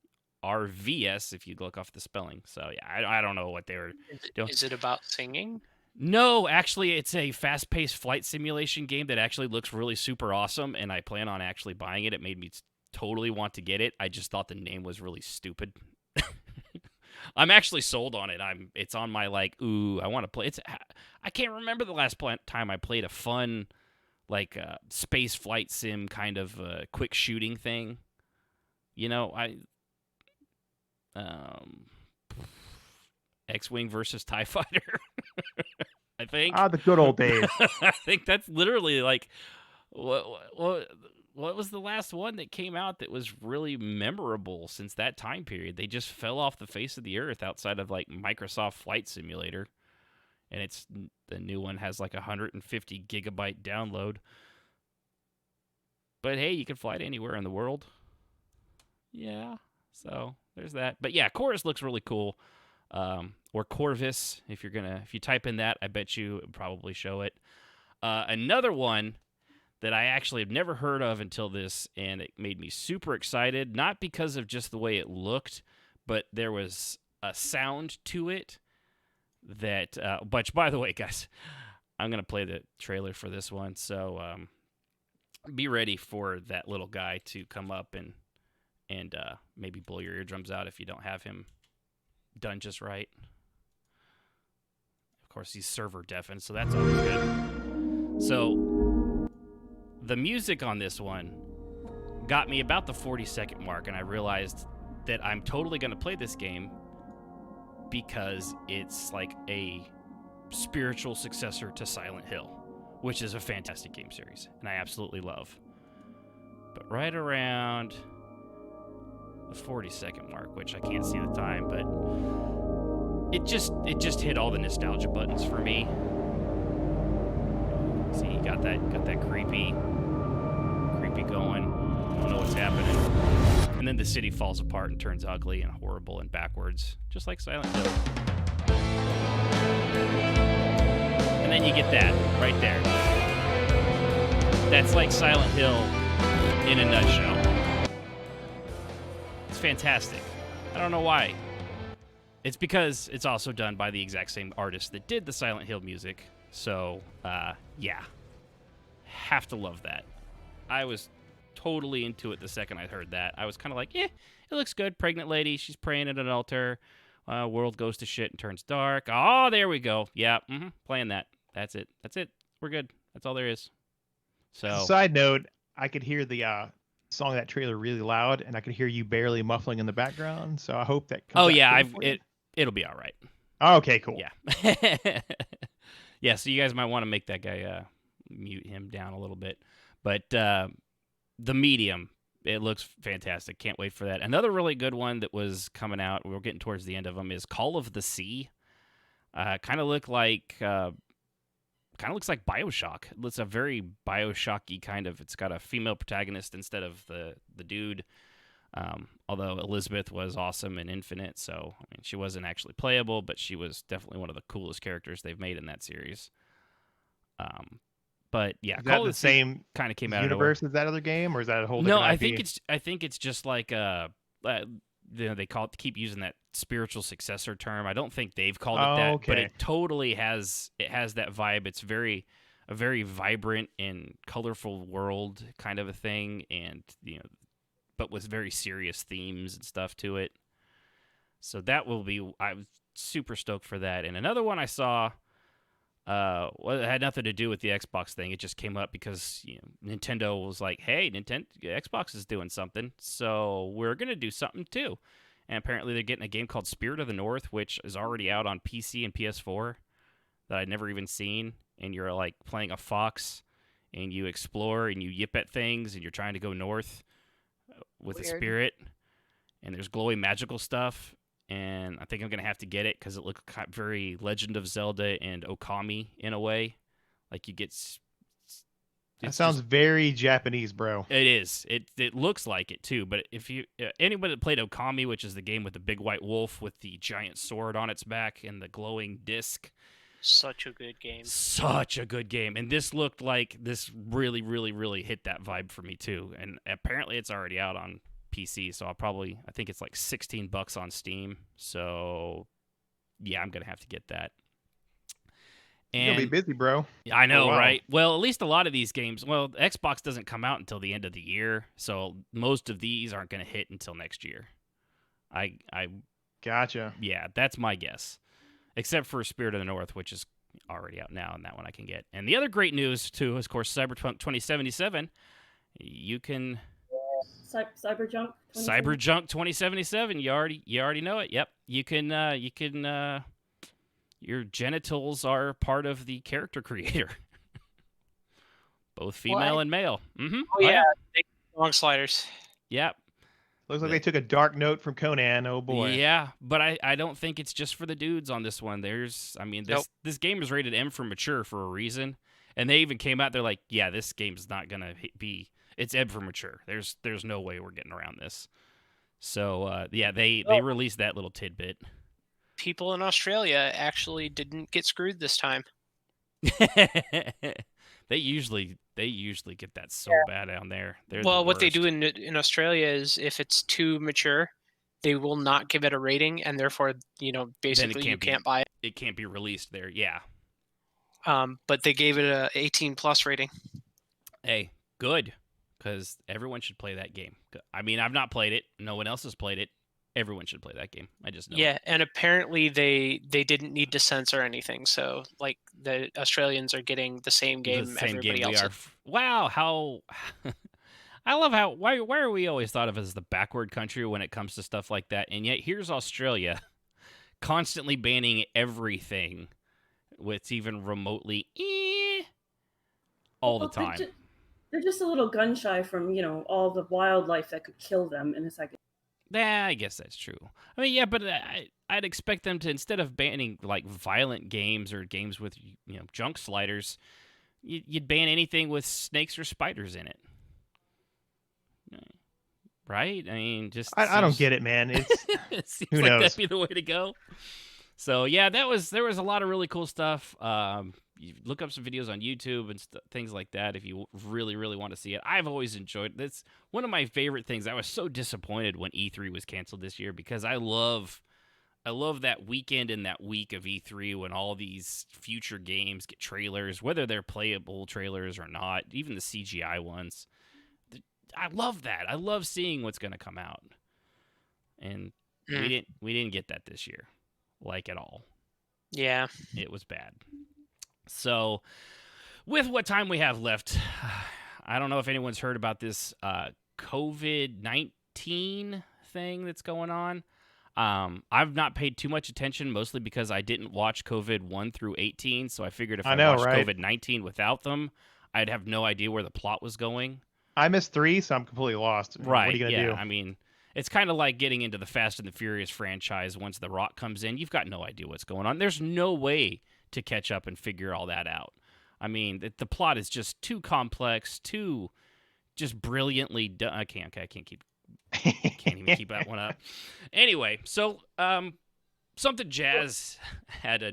RVS if you look off the spelling. So yeah, I don't know what they were doing. Is it about singing? No, actually, it's a fast-paced flight simulation game that actually looks really super awesome, and I plan on actually buying it. It made me totally want to get it. I just thought the name was really stupid. I'm actually sold on it. It's on my I want to play. I can't remember the last time I played a fun space flight sim kind of quick shooting thing. X-Wing versus TIE Fighter. I think. The good old days. I think that's literally what was the last one that came out that was really memorable since that time period? They just fell off the face of the earth outside of Microsoft Flight Simulator. And the new one has 150 gigabyte download. But hey, you can fly it anywhere in the world. Yeah, so there's that. But yeah, Chorus looks really cool. Or Corvus, if you type in that, I bet you it would probably show it. Another one that I actually have never heard of until this, and it made me super excited, not because of just the way it looked, but there was a sound to it that, but by the way, guys, I'm going to play the trailer for this one, so be ready for that little guy to come up and maybe blow your eardrums out if you don't have him done just right. Of course, he's server deafened, so that's always good. So, the music on this one got me about the 40-second mark, and I realized that I'm totally going to play this game because it's like a spiritual successor to Silent Hill, which is a fantastic game series, and I absolutely love. But right around the 40-second mark, which I can't see the time, but it just hit all the nostalgia buttons for me. See, you got that creepy going. I don't know what's happening. And then the city falls apart and turns ugly and horrible and backwards, just like Silent Hill. And then you get that right there. That's like Silent Hill in a nutshell. It's fantastic. I don't know why. It's because it's also done by the exact same artist that did the Silent Hill music. So, yeah. Have to love that. I was totally into it the second I heard that. I was kind of like, it looks good. Pregnant lady, she's praying at an altar. World goes to shit and turns dark. Oh, there we go. Yeah, playing that. That's it. We're good. That's all there is. So, side note, I could hear the song of that trailer really loud, and I could hear you barely muffling in the background. So I hope that comes out it'll be all right. Okay, cool. Yeah. Yeah, so you guys might want to make that guy mute him down a little bit. But the Medium, it looks fantastic. Can't wait for that. Another really good one that was coming out, we're getting towards the end of them, is Call of the Sea. Kind of looks like BioShock. It's a very BioShocky kind of. It's got a female protagonist instead of the dude. Although Elizabeth was awesome and Infinite, so I mean, she wasn't actually playable, but she was definitely one of the coolest characters they've made in that series. But yeah, is that the same kind of came out universe as that other game, or is that a whole different No, I IP? think it's just like they keep using that spiritual successor term. I don't think they've called it that, okay. but it totally has that vibe. It's a very vibrant and colorful world kind of a thing, and but with very serious themes and stuff to it. So that will be, I'm super stoked for that. And another one I saw, it had nothing to do with the Xbox thing. It just came up because Nintendo was like, hey, Xbox is doing something, so we're going to do something too. And apparently they're getting a game called Spirit of the North, which is already out on PC and PS4 that I'd never even seen. And you're like playing a fox, and you explore, and you yip at things, and you're trying to go north with a spirit, and there's glowy magical stuff, and I think I'm going to have to get it because it looks very Legend of Zelda and Okami in a way. Like you get... That sounds very Japanese, bro. It is. It looks like it too, but if you... anybody that played Okami, which is the game with the big white wolf with the giant sword on its back and the glowing disc, Such a good game. Such a good game. And this looked like this really, really, really hit that vibe for me too. And apparently it's already out on PC, so I think it's like $16 on Steam. So yeah, I'm gonna have to get that. And you'll be busy, bro. I know, Oh, wow. right? Well, at least a lot of these games, Xbox doesn't come out until the end of the year, so most of these aren't gonna hit until next year. I Gotcha. Yeah, that's my guess. Except for Spirit of the North, which is already out now, and that one I can get. And the other great news, too, is, of course, Cyberpunk 2077. You can... Cyberjunk 2077. You already know it. Yep. You can, your genitals are part of the character creator. Both female and male. Mm-hmm. Oh, yeah. Long sliders. Yep. Looks like they took a dark note from Conan. Oh boy. Yeah, but I don't think it's just for the dudes on this one. This game is rated M for mature for a reason, and they even came out. They're like, yeah, this game's not gonna be. It's M for mature. There's no way we're getting around this. So yeah, they released that little tidbit. People in Australia actually didn't get screwed this time. They usually get that so bad down there. What they do in Australia is if it's too mature, they will not give it a rating, and therefore, basically you can't buy it. It can't be released there. Yeah. But they gave it a 18+ rating. Hey, good, because everyone should play that game. I mean, I've not played it. No one else has played it. Everyone should play that game. I just know. Yeah, and apparently they didn't need to censor anything. So, like, the Australians are getting the same game everybody else is. Wow, how... I love how... Why are we always thought of as the backward country when it comes to stuff like that? And yet, here's Australia constantly banning everything with even remotely all the time. They're just a little gun shy from, all the wildlife that could kill them in a second. Yeah, I guess that's true. I mean, yeah, but I'd expect them to, instead of banning like violent games or games with junk sliders, you'd ban anything with snakes or spiders in it, right? I mean, I don't get it, man. It's it seems who like knows? that'd be the way to go. So yeah, there was a lot of really cool stuff. You look up some videos on YouTube and things like that if you really, really want to see it. I've always enjoyed it. It's one of my favorite things. I was so disappointed when E3 was canceled this year because I love that weekend and that week of E3 when all these future games get trailers, whether they're playable trailers or not, even the CGI ones. I love that. I love seeing what's going to come out. And we didn't get that this year, like at all. Yeah. It was bad. So, with what time we have left, I don't know if anyone's heard about this COVID-19 thing that's going on. I've not paid too much attention, mostly because I didn't watch COVID 1 through 18, so I figured if I watched COVID-19 without them, I'd have no idea where the plot was going. I missed 3, so I'm completely lost. Right, what are you going to do? I mean, it's kind of like getting into the Fast and the Furious franchise once The Rock comes in. You've got no idea what's going on. There's no way to catch up and figure all that out. I mean, the plot is just too complex, too just brilliantly done. I can't even keep that one up. Anyway, so something Jazz had a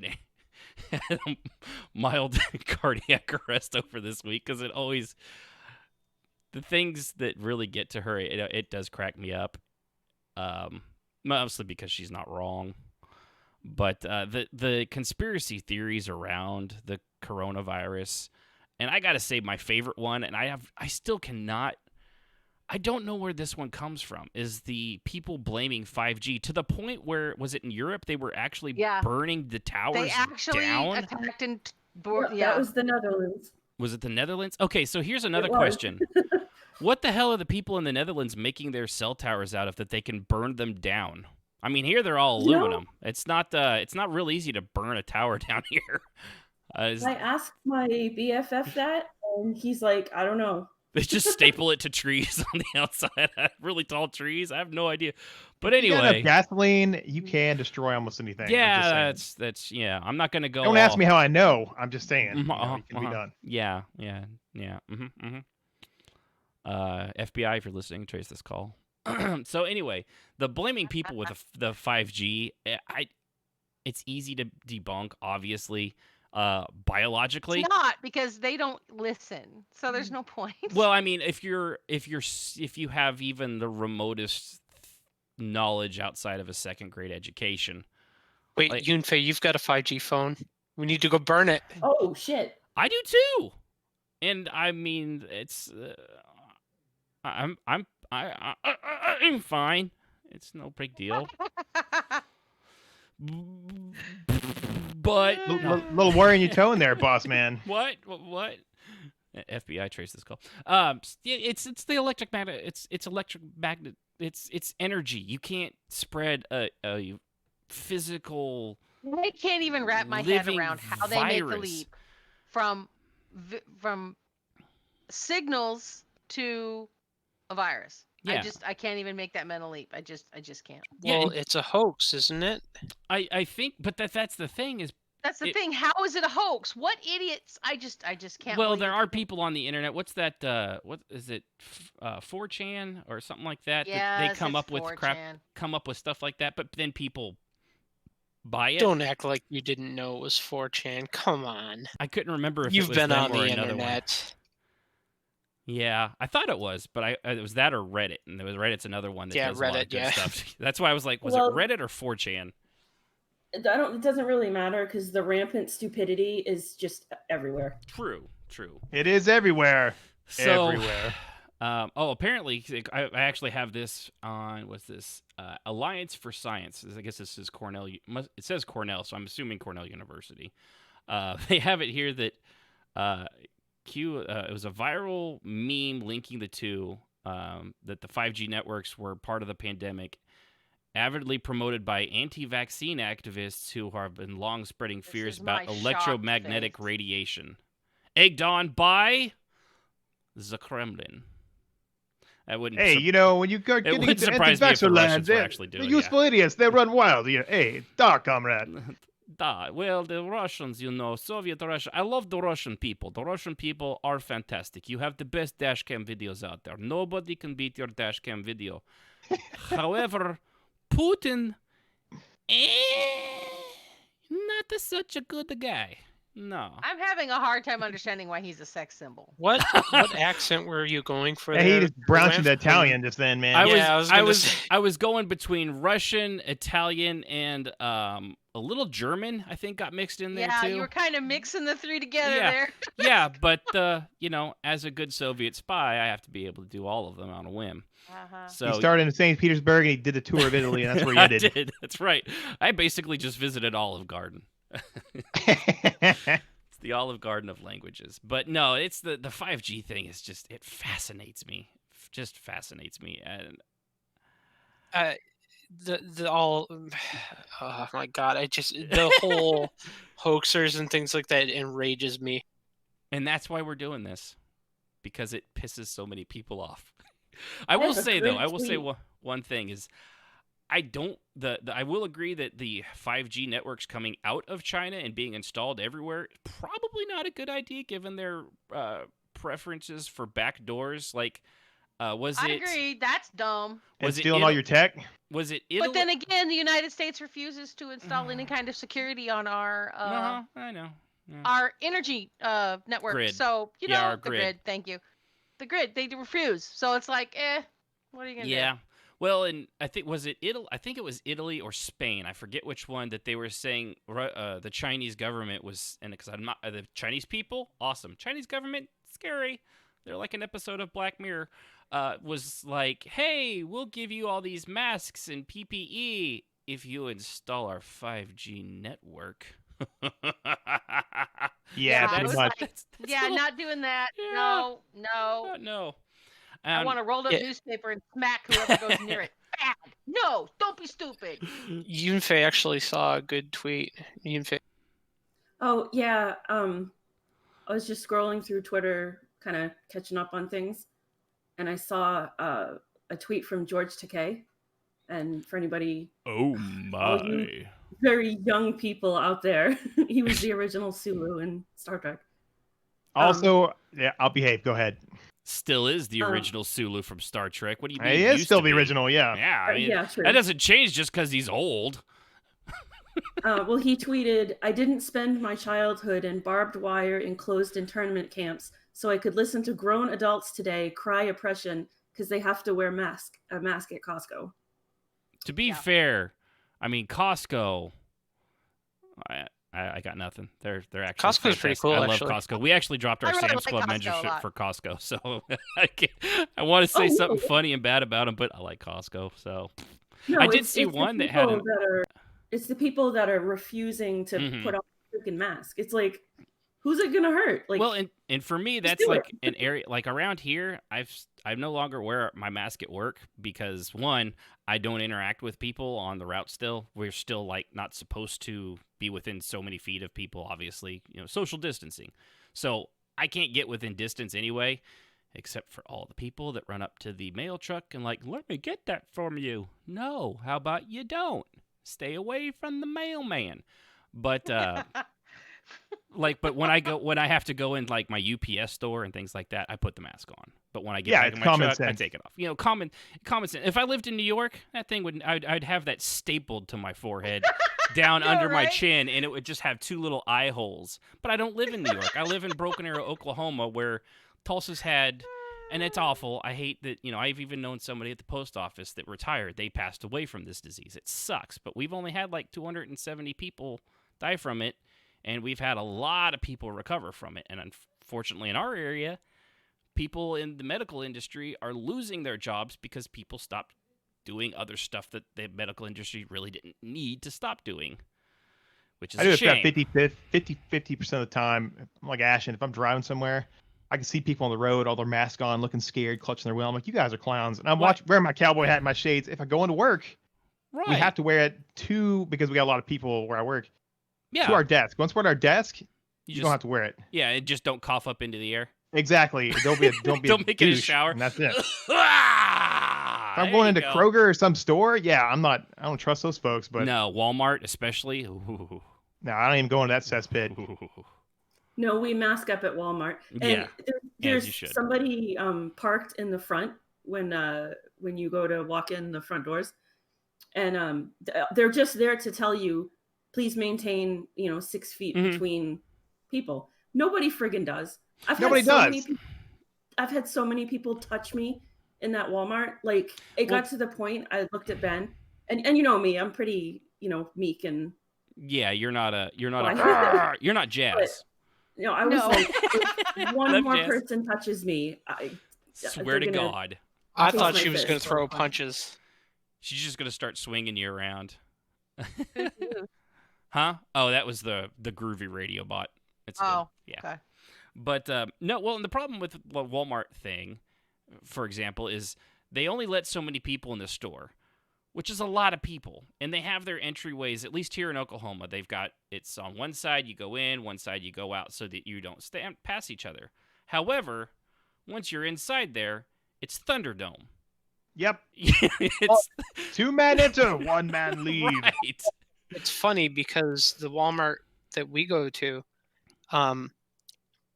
mild cardiac arrest over this week because it always, the things that really get to her, it does crack me up. Mostly because she's not wrong. But the conspiracy theories around the coronavirus, and I gotta say my favorite one, and I don't know where this one comes from, is the people blaming 5G to the point where, was it in Europe, they were actually burning the towers down? They actually attacked and That was the Netherlands. Was it the Netherlands? Okay, so here's another question. What the hell are the people in the Netherlands making their cell towers out of that they can burn them down? I mean, here they're all aluminum. It's not real easy to burn a tower down here. I asked my BFF that, and he's like, I don't know. They just staple it to trees on the outside. Really tall trees. I have no idea. But anyway, gasoline, you can destroy almost anything. Yeah, that's yeah. I'm not gonna go. Don't ask me how I know. I'm just saying. It can be done. Yeah. FBI, if you're listening, trace this call. So anyway, the blaming people with the 5G, it's easy to debunk, obviously. biologically. It's not, because they don't listen, so there's no point. Well, I mean, if you have even the remotest knowledge outside of a second grade education. Wait, like, Yunfei, you've got a 5G phone. We need to go burn it. Oh shit! I do too, and I mean, it's I'm fine. It's no big deal. But little worry in your tone there, boss man. What? FBI trace this call. It's the electric magnet. It's electric magnet. It's energy. You can't spread a physical. I can't even wrap my head around how they make the virus. leap from signals to a virus. Yeah. I can't even make that mental leap. I just can't. Well, it's a hoax, isn't it? I think, but that's the thing is. That's the thing. How is it a hoax? What idiots? I just can't. Well, there are people on the internet. What's that? What is it? 4chan or something like that? Yes, They come it's up with 4chan. crap. Come up with stuff like that, but then people buy it. Don't act like you didn't know it was 4chan. Come on. I couldn't remember if You've it was been them on or the another internet. one. Yeah, I thought it was, but it was that or Reddit, and there was Reddit's another one that does a lot of good stuff. That's why I was like, was it Reddit or 4chan? It doesn't really matter because the rampant stupidity is just everywhere. True. It is everywhere. So, everywhere. Apparently, I actually have this on. What's this? Alliance for Science. I guess this is Cornell. It says Cornell, so I'm assuming Cornell University. They have it here that it was a viral meme linking the two. That the 5G networks were part of the pandemic, avidly promoted by anti-vaccine activists who have been long spreading fears about electromagnetic radiation. Egged on by the Kremlin. I wouldn't. Hey, when you go getting into anti-vaxxer land, the useful idiots, they run wild. Hey, comrade. Well, the Russians, Soviet Russia. I love the Russian people. The Russian people are fantastic. You have the best dashcam videos out there. Nobody can beat your dashcam video. However, Putin, not such a good guy. No. I'm having a hard time understanding why he's a sex symbol. What accent were you going for? He just bounced into Italian just then, man. I was going between Russian, Italian, and a little German. I think got mixed in there too. Yeah, you were kind of mixing the three together there. Yeah, but as a good Soviet spy, I have to be able to do all of them on a whim. So he started in St. Petersburg and he did a tour of Italy, and that's where he ended. I did. That's right. I basically just visited Olive Garden. It's the Olive Garden of languages. But no, it's the 5G thing is just, it fascinates me. Just fascinates me. And oh my god, the whole hoaxers and things like that enrages me. And that's why we're doing this, because it pisses so many people off. I will say one thing is, I will agree that the 5G networks coming out of China and being installed everywhere probably not a good idea given their preferences for backdoors. Like, I agree. That's dumb. Was it stealing all your tech? Was it Italy? But then again, the United States refuses to install any kind of security on our I know. Yeah. Our energy network. Grid. So our the grid. Thank you. The grid. They refuse. So it's like, what are you gonna do? Yeah. Well, and I think it was Italy or Spain. I forget which one that they were saying the Chinese government was, and because I'm not the Chinese people, awesome. Chinese government, scary. They're like an episode of Black Mirror. Was like, hey, we'll give you all these masks and PPE if you install our 5G network. Yeah, pretty much. Not doing that. Yeah. No. I want to roll up newspaper and smack whoever goes near it. Bad. No, don't be stupid. Yunfei actually saw a good tweet. Yunfei. Oh yeah. I was just scrolling through Twitter, kind of catching up on things, and I saw a tweet from George Takei. And for anybody, oh my, very young people out there, he was the original Sulu in Star Trek. Also, I'll behave. Go ahead. Still is the original Sulu from Star Trek. What do you mean? He is still the original, yeah. Yeah, I mean, true. that doesn't change just because he's old. Well, he tweeted, "I didn't spend my childhood in barbed wire enclosed internment camps, so I could listen to grown adults today cry oppression because they have to wear a mask at Costco." To be fair, I mean Costco. I got nothing. They're actually Costco's fantastic. pretty cool, I love actually. Costco. We actually dropped our I really Sam's like Club Costco a membership lot. for Costco, so I want to say something funny and bad about them, but I like Costco. So No, I did it's see the one that had people an. that are it's the people that are refusing to Mhm. put on a freaking mask. It's like, who's it gonna hurt? Like, Well, and for me, just that's do like it. an area like around here. I no longer wear my mask at work because one, I don't interact with people on the route. Still, we're still like not supposed to be within so many feet of people. Obviously, social distancing. So I can't get within distance anyway, except for all the people that run up to the mail truck and like, let me get that from you. No, how about you don't? Stay away from the mailman. But but when I have to go in like my UPS store and things like that, I put the mask on. But when I get back it's in my common truck, I sense. take it off. Common sense. If I lived in New York, that thing I'd have that stapled to my forehead, down under my chin, and it would just have two little eye holes. But I don't live in New York. I live in Broken Arrow, Oklahoma, where Tulsa's had. And it's awful. I hate that, I've even known somebody at the post office that retired. They passed away from this disease. It sucks. But we've only had like 270 people die from it. And we've had a lot of people recover from it. And unfortunately, in our area, people in the medical industry are losing their jobs because people stopped doing other stuff that the medical industry really didn't need to stop doing, which is I do a it about shame. 50% of the time. Like Ashton, if I'm driving somewhere, I can see people on the road, all their mask on, looking scared, clutching their wheel. I'm like, you guys are clowns. And I'm wearing my cowboy hat and my shades. If I go into work, we have to wear it because we got a lot of people where I work. Yeah. To our desk. Once we're at our desk, you don't have to wear it. Yeah, and just don't cough up into the air. Exactly. Don't be don't make it a shower. And that's it. If I'm going into Kroger or some store, I don't trust those folks. But no, Walmart especially. Ooh. No, I don't even go into that cesspit. No, we mask up at Walmart. And there's somebody parked in the front when you go to walk in the front doors, and they're just there to tell you, please maintain 6 feet between people. Nobody friggin' does. I've had so many people touch me in that Walmart. Like, it got to the point I looked at Ben, and you know me, I'm pretty meek and. Yeah, you're not Jazz. But, I was like, if one more person touches me, I swear to God. I thought she was going to throw punches. She's just going to start swinging you around. Huh? Oh, that was the groovy radio bot. It's good. Yeah. Okay. But no, well, and the problem with the Walmart thing, for example, is they only let so many people in the store, which is a lot of people. And they have their entryways, at least here in Oklahoma. They've got, it's on one side you go in, one side you go out so that you don't stand past each other. However, once you're inside there, it's Thunderdome. Yep. It's 2 men enter, 1 man leave. Right. It's funny because the Walmart that we go to,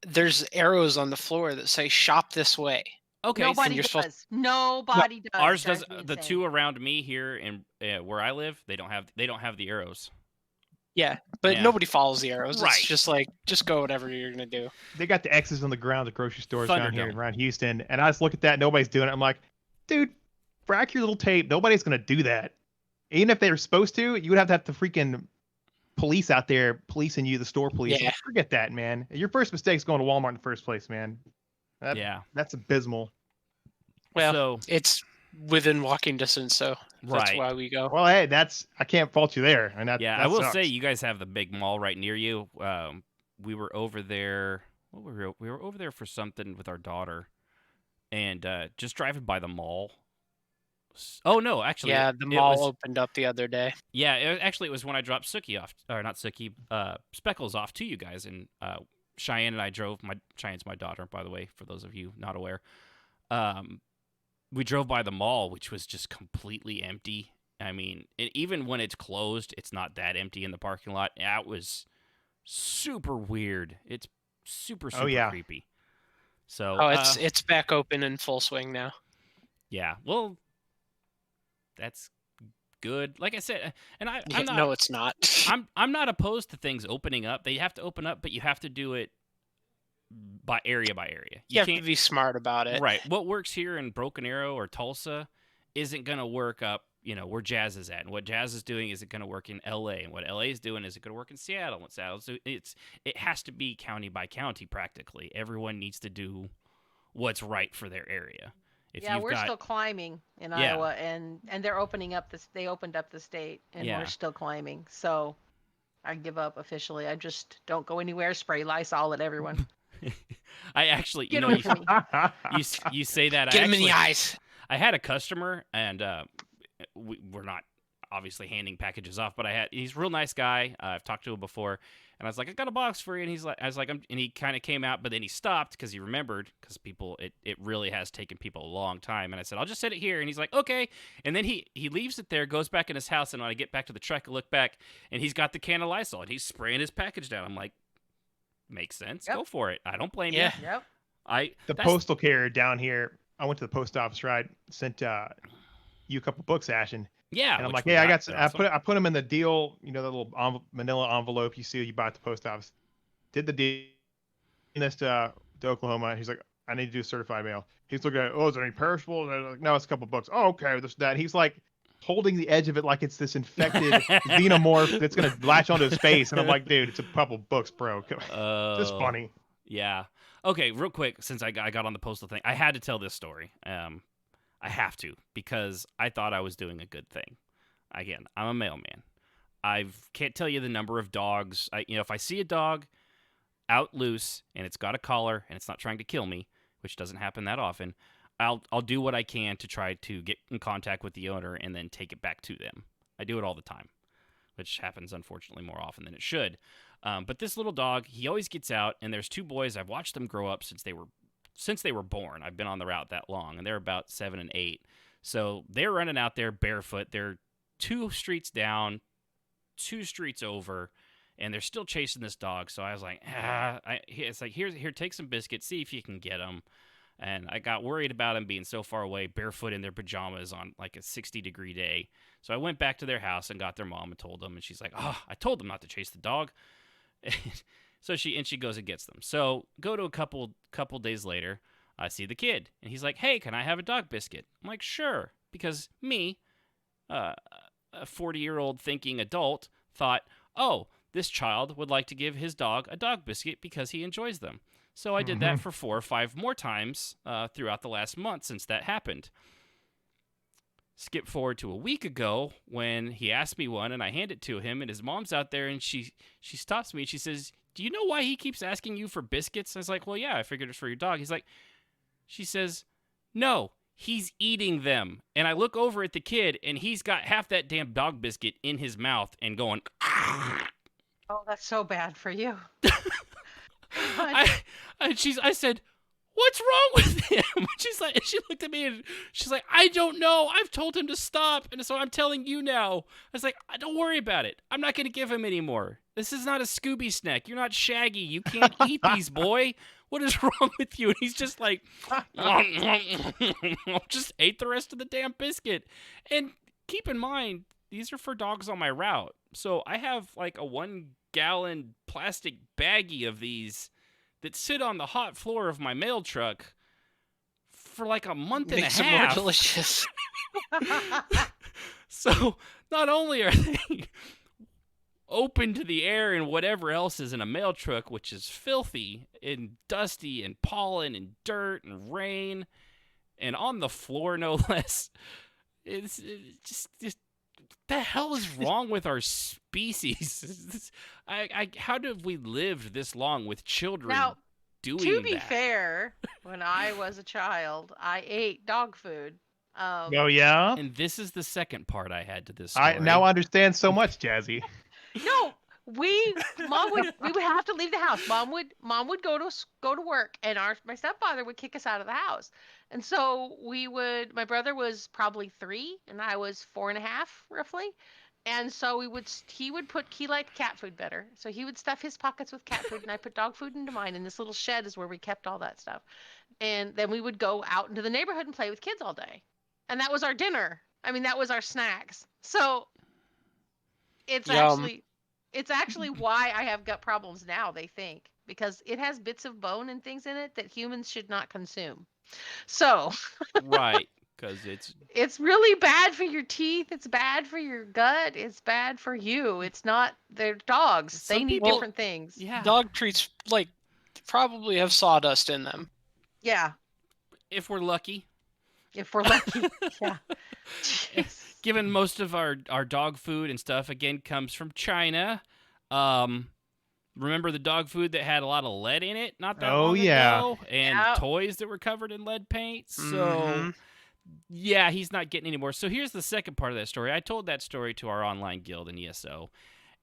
there's arrows on the floor that say "shop this way." Okay, nobody does. Nobody does. Ours does. The two around me here in where I live, they don't have the arrows. Yeah, but nobody follows the arrows. Right. It's just like, just go whatever you're gonna do. They got the X's on the ground at grocery stores down here around Houston, and I just look at that. Nobody's doing it. I'm like, dude, frack your little tape. Nobody's gonna do that. Even if they were supposed to, you would have the freaking police out there policing you, the store police. Yeah. Forget that, man. Your first mistake is going to Walmart in the first place, man. That's abysmal. Well, it's within walking distance, so that's why we go. Well, hey, I can't fault you there. And that I will say you guys have the big mall right near you. We were over there. We were over there for something with our daughter, and just driving by the mall. Oh no, actually, yeah, the mall opened up the other day. Yeah, it was when I dropped Suki off, or not Suki, Speckles off to you guys, and Cheyenne and I drove. Cheyenne's my daughter, by the way, for those of you not aware. We drove by the mall, which was just completely empty. I mean, even when it's closed, it's not that empty in the parking lot. That was super weird. It's super creepy. So, it's back open in full swing now. Yeah, well, that's good. Like I said, and I'm not. No, it's not. I'm not opposed to things opening up. They have to open up, but you have to do it by area. You have to be smart about it. Right. What works here in Broken Arrow or Tulsa isn't going to work up, where Jazz is at. And what Jazz is doing isn't going to work in LA. And what LA is doing isn't going to work in Seattle. And Seattle, so it has to be county by county practically. Everyone needs to do what's right for their area. We're still climbing in Iowa, and they're opening up this. They opened up the state, and we're still climbing. So I give up officially. I just don't go anywhere. Spray Lysol at everyone. I actually, you say that. Get him in the eyes. I had a customer, and we're not obviously handing packages off, but he's a real nice guy. I've talked to him before. And I was like, I got a box for you. And and he kind of came out, but then he stopped because he remembered, because it really has taken people a long time. And I said, I'll just set it here. And he's like, okay. And then he leaves it there, goes back in his house. And when I get back to the truck, I look back, and he's got the can of Lysol, and he's spraying his package down. I'm like, makes sense. Yep. Go for it. I don't blame you. Yep. The postal carrier down here, I went to the post office, right? Sent you a couple books, Ashton. Yeah, and I'm like, hey, I got some, I put them in the deal, the little manila envelope you see you buy at the post office. Did the deal in this to Oklahoma. He's like, I need to do certified mail. He's looking at, is there any perishable? And I'm like, no, it's a couple books. Oh, okay, this that. He's like holding the edge of it like it's this infected xenomorph that's gonna latch onto his face, and I'm like, dude, it's a couple books, bro. Just funny. Yeah. Okay, real quick, since I got on the postal thing, I had to tell this story. I have to, because I thought I was doing a good thing. Again, I'm a mailman. I can't tell you the number of dogs. If I see a dog out loose and it's got a collar and it's not trying to kill me, which doesn't happen that often, I'll do what I can to try to get in contact with the owner and then take it back to them. I do it all the time, which happens unfortunately more often than it should. But this little dog, he always gets out, and there's two boys. I've watched them grow up since they were born. I've been on the route that long, and they're about 7 and 8. So they're running out there barefoot. They're 2 streets down, 2 streets over, and they're still chasing this dog. So I was like, it's like, here, take some biscuits, see if you can get them. And I got worried about them being so far away, barefoot in their pajamas on like a 60-degree day. So I went back to their house and got their mom and told them, and she's like, I told them not to chase the dog. So she goes and gets them. So go to a couple days later, I see the kid, and he's like, hey, can I have a dog biscuit? I'm like, sure, because me, a 40-year-old thinking adult, thought, oh, this child would like to give his dog a dog biscuit because he enjoys them. So I did that for 4 or 5 more times throughout the last month since that happened. Skip forward to a week ago when he asked me one, and I hand it to him, and his mom's out there, and she stops me, and she says, do you know why he keeps asking you for biscuits? I was like, well, yeah, I figured it's for your dog. She says, no, he's eating them. And I look over at the kid, and he's got half that damn dog biscuit in his mouth and going, ah. Oh, that's so bad for you. I said, what's wrong with him? She looked at me and she's like, I don't know. I've told him to stop. And so I'm telling you now. I was like, don't worry about it. I'm not going to give him any more. This is not a Scooby snack. You're not Shaggy. You can't eat these, boy. What is wrong with you? And he's just like, just ate the rest of the damn biscuit. And keep in mind, these are for dogs on my route. So I have like a 1-gallon plastic baggie of these that sit on the hot floor of my mail truck for like a month and a half. Makes them more delicious. So not only are they open to the air and whatever else is in a mail truck, which is filthy and dusty and pollen and dirt and rain, and on the floor no less, it's just the hell is wrong with our species? How have we lived this long with children doing that? To be fair, when I was a child, I ate dog food. Oh, yeah? And this is the second part I had to this story. I now understand so much, Jazzy. No, we would have to leave the house. Mom would go to work, and my stepfather would kick us out of the house. And so my brother was probably 3 and I was 4.5 roughly. And so he liked cat food better. So he would stuff his pockets with cat food, and I put dog food into mine. And this little shed is where we kept all that stuff. And then we would go out into the neighborhood and play with kids all day. And that was our dinner. I mean, that was our snacks. So it's Yum. actually why I have gut problems now, they think, because it has bits of bone and things in it that humans should not consume. So Right, because it's really bad for your teeth, it's bad for your gut, it's bad for you. It's not, they're dogs. They Some need people- different things. yeah. Dog treats probably have sawdust in them. Yeah, If we're lucky. if we're lucky. Yeah. Jeez. Given most of our dog food and stuff again comes from China. Remember the dog food that had a lot of lead in it not that long ago, and Yep. toys that were covered in lead paint. So Mhm. yeah, he's not getting any more. So here's the second part of that story. I told that story to our online guild in ESO,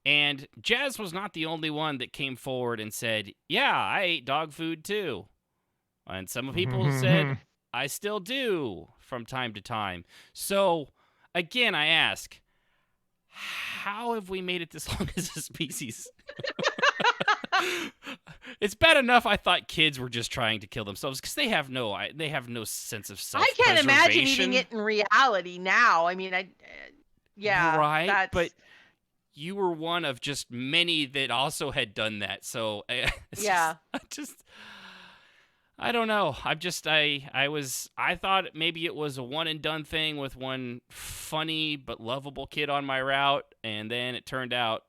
and Jazz was not the only one that came forward and said, "Yeah, I ate dog food too," and some people said, "I still do from time to time." So again, I ask, how have we made it this long as a species? It's bad enough I thought kids were just trying to kill themselves because they have no sense of I self-preservation. can't imagine eating it in reality now. I mean, yeah. Right, That's... but you were one of just many that also had done that. So Yeah. I don't know. I thought maybe it was a one and done thing with one funny but lovable kid on my route, and then it turned out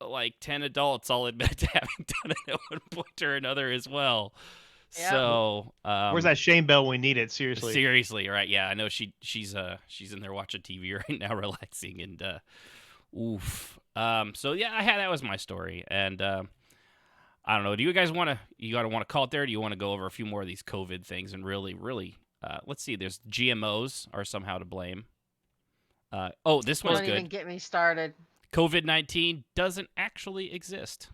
like 10 adults all admit to having done it at one point or another as well. Yeah. So Where's that shame bell when we need it? Seriously. Seriously, right? Yeah, I know she's in there watching TV right now, relaxing, and oof. So yeah, that was my story, and I don't know. Do you guys want to call it there? Or do you want to go over a few more of these COVID things and really, let's see. There's GMOs are somehow to blame. This one's Don't good. even get me started. COVID-19 doesn't actually exist.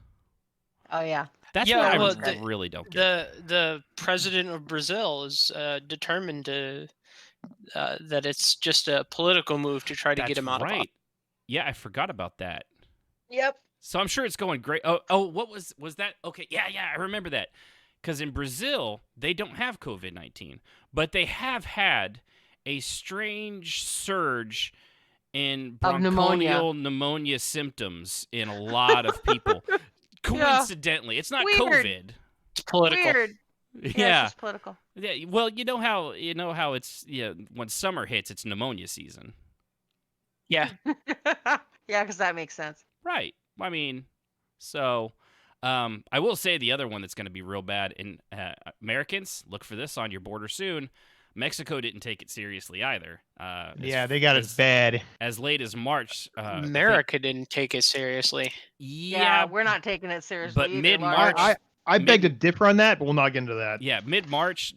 Oh yeah. That's Yeah, what well, I really don't get. The president of Brazil is determined to that it's just a political move to try to get him out of office. Yeah, I forgot about that. Yep. So I'm sure it's going great. Oh, what was that? Okay, yeah, I remember that. Because in Brazil, they don't have COVID-19, but they have had a strange surge in bronchial pneumonia symptoms in a lot of people. Coincidentally, it's not Weird. COVID. It's political. Weird. Yeah. It's just political. Yeah. Well, you know how it's when summer hits, it's pneumonia season. Yeah. Yeah, because that makes sense. Right. I mean, so I will say the other one that's going to be real bad, and Americans, look for this on your border soon. Mexico didn't take it seriously either. They got it bad. As late as March. America didn't take it seriously. Yeah, we're not taking it seriously. But either, mid-March, I beg to differ on that, but we'll not get into that. Yeah, mid-March,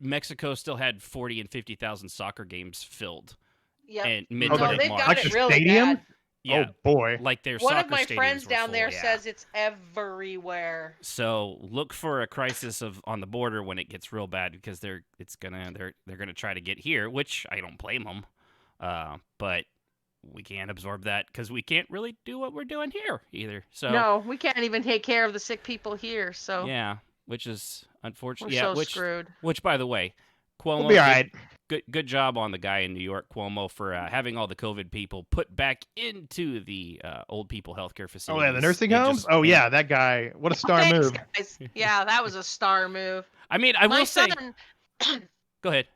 Mexico still had 40 and 50,000 soccer games filled. Yeah. And No, they've got like it the really stadium? bad. Yeah, Oh boy! Like their One soccer of my stadiums friends were down full, there yeah. says it's everywhere. So look for a crisis on the border when it gets real bad, because they're gonna try to get here, which I don't blame them. But we can't absorb that because we can't really do what we're doing here either. So No, we can't even take care of the sick people here. So yeah, which is unfortunate. we're Yeah, so screwed. Which, by the way, Cuomo, We'll be all right. Good job on the guy in New York, Cuomo, for having all the COVID people put back into the old people healthcare facilities. Oh yeah, the nursing homes. Yeah, that guy. What a star Thanks, move. guys. Yeah, that was a star move. I mean, I will say. Go ahead.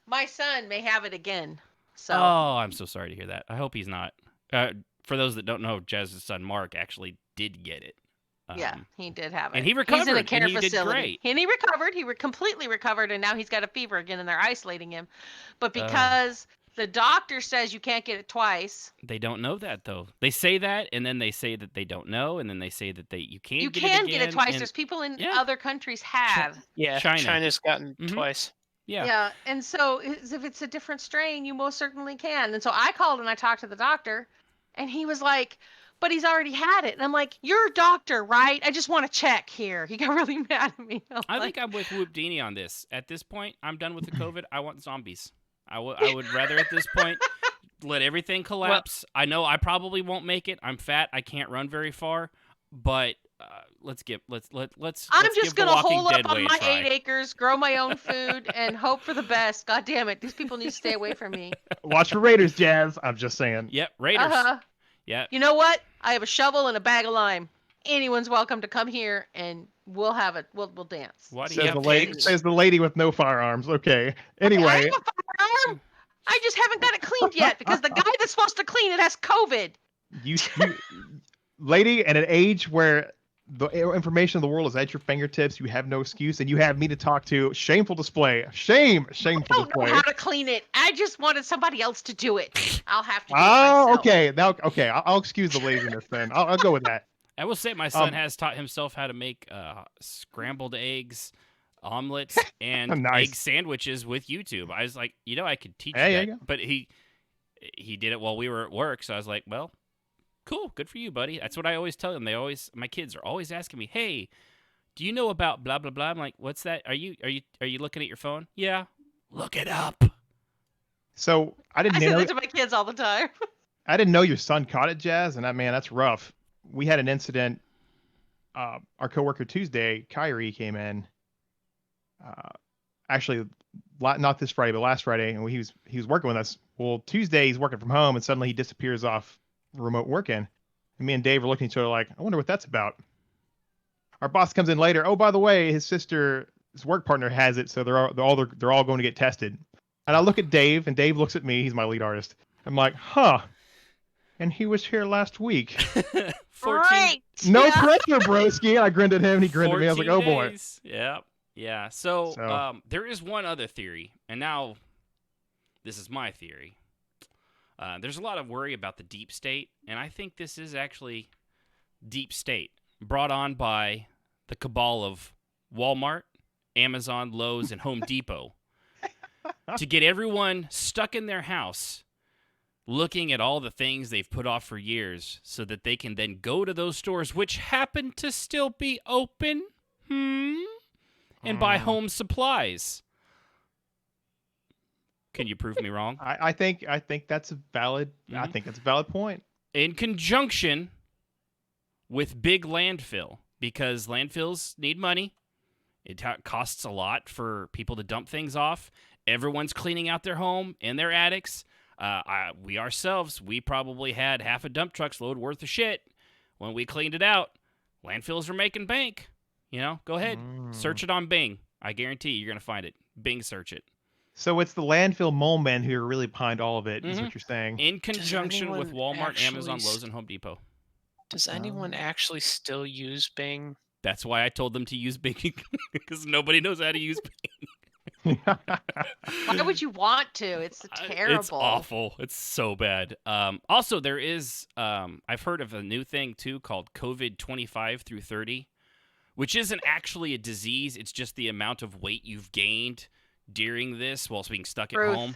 My son may have it again. So. Oh, I'm so sorry to hear that. I hope he's not. For those that don't know, Jazz's son Mark actually did get it. Yeah, he did have it. And he recovered. He's in a care and he facility. Did great. And he recovered. He completely recovered, and now he's got a fever again, and they're isolating him. But because the doctor says you can't get it twice. They don't know that, though. They say that, and then they say that they don't know, and then they say that you can't You get can it again. get it twice. And There's people in other countries have. Yeah, China's gotten twice. Yeah. Yeah, and so if it's a different strain, you most certainly can. And so I called and I talked to the doctor, and he was like, but he's already had it. And I'm like, you're a doctor, right? I just want to check here. He got really mad at me. I think I'm with Whoop Deanie on this. At this point, I'm done with the COVID. I want zombies. I would rather at this point let everything collapse. I know I probably won't make it. I'm fat. I can't run very far. But let's give I'm let's just give The gonna Walking hole Dead up on way a my try. 8 acres, grow my own food, and hope for the best. God damn it, these people need to stay away from me. Watch for Raiders, Jazz. I'm just saying. Yep, Raiders. Uh-huh. Yeah. You know what? I have a shovel and a bag of lime. Anyone's welcome to come here, and we'll have it. We'll dance. What do Says you the have lady. pigs? Says the lady with no firearms. Okay. I Anyway, have a firearm. I just haven't got it cleaned yet because the guy that's supposed to clean it has COVID. you lady, at an age where the information of the world is at your fingertips, you have no excuse, and you have me to talk to. Shameful display. Shameful I don't display. know how to clean it. I just wanted somebody else to do it. I'll have to do it myself. Okay. Now, okay. I'll excuse the laziness then. I'll go with that. I will say my son has taught himself how to make scrambled eggs, omelets, and Nice. egg sandwiches with YouTube. I was like, I could teach Hey, you there that. you go. But he did it while we were at work, so I was like, well, cool, good for you, buddy. That's what I always tell them. My kids are always asking me, hey, do you know about blah blah blah? I'm like, what's that? Are you looking at your phone? Yeah. Look it up. So I I didn't say know. that to my kids all the time. I didn't know your son caught it, Jazz, and that's rough. We had an incident. Our coworker Tuesday, Kyrie, came in. Actually, not this Friday, but last Friday, and he was working with us. Well, Tuesday he's working from home, and suddenly he disappears off remote working. And me and Dave are looking at each other like, I wonder what that's about. Our boss comes in later. Oh, by the way, his work partner has it, so they're all going to get tested. And I look at Dave, and Dave looks at me. He's my lead artist. I'm like, huh. And he was here last week. 14, Right. No Yeah. pressure, broski. I grinned at him, and he grinned at me. I was like, oh, boy. days. Yep. Yeah. So there is one other theory, and now this is my theory. There's a lot of worry about the deep state, and I think this is actually deep state brought on by the cabal of Walmart, Amazon, Lowe's, and Home Depot to get everyone stuck in their house looking at all the things they've put off for years so that they can then go to those stores which happen to still be open and buy home supplies. Can you prove me wrong? I think that's a valid. I think that's a valid point. In conjunction with big landfill, because landfills need money. It costs a lot for people to dump things off. Everyone's cleaning out their home and their attics. We ourselves, we probably had half a dump truck's load worth of shit when we cleaned it out. Landfills are making bank. Go ahead. Search it on Bing. I guarantee you're going to find it. Bing search it. So it's the landfill mole men who are really behind all of it, is what you're saying. In conjunction with anyone Walmart, actually Amazon, Lowe's, and Home Depot. Does anyone actually still use Bing? That's why I told them to use Bing, because nobody knows how to use Bing. Why would you want to? It's terrible. It's awful. It's so bad. Also, there is, I've heard of a new thing, too, called COVID 25 through 30, which isn't actually a disease. It's just the amount of weight you've gained during this whilst being stuck at home.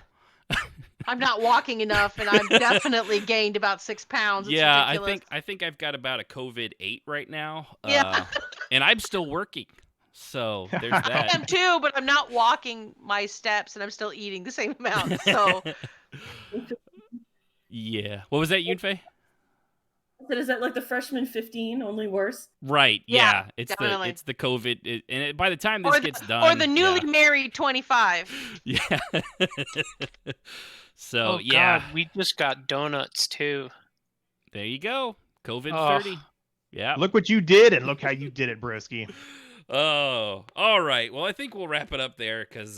I'm not walking enough, and I've definitely gained about 6 pounds. It's ridiculous. I think I've got about a COVID 8 right now. Yeah. And I'm still working. So there's that. I am too, but I'm not walking my steps, and I'm still eating the same amount. So yeah. What was that, Yunfei? Is that like the freshman 15, only worse? Right. Yeah. It's definitely. the COVID, by the time this gets done, or the newly married 25. Yeah. So Oh, yeah, God, we just got donuts too. There you go. COVID Oh. 30. Yeah. Look what you did, and look how you did it, broski. Oh, all right. Well, I think we'll wrap it up there because,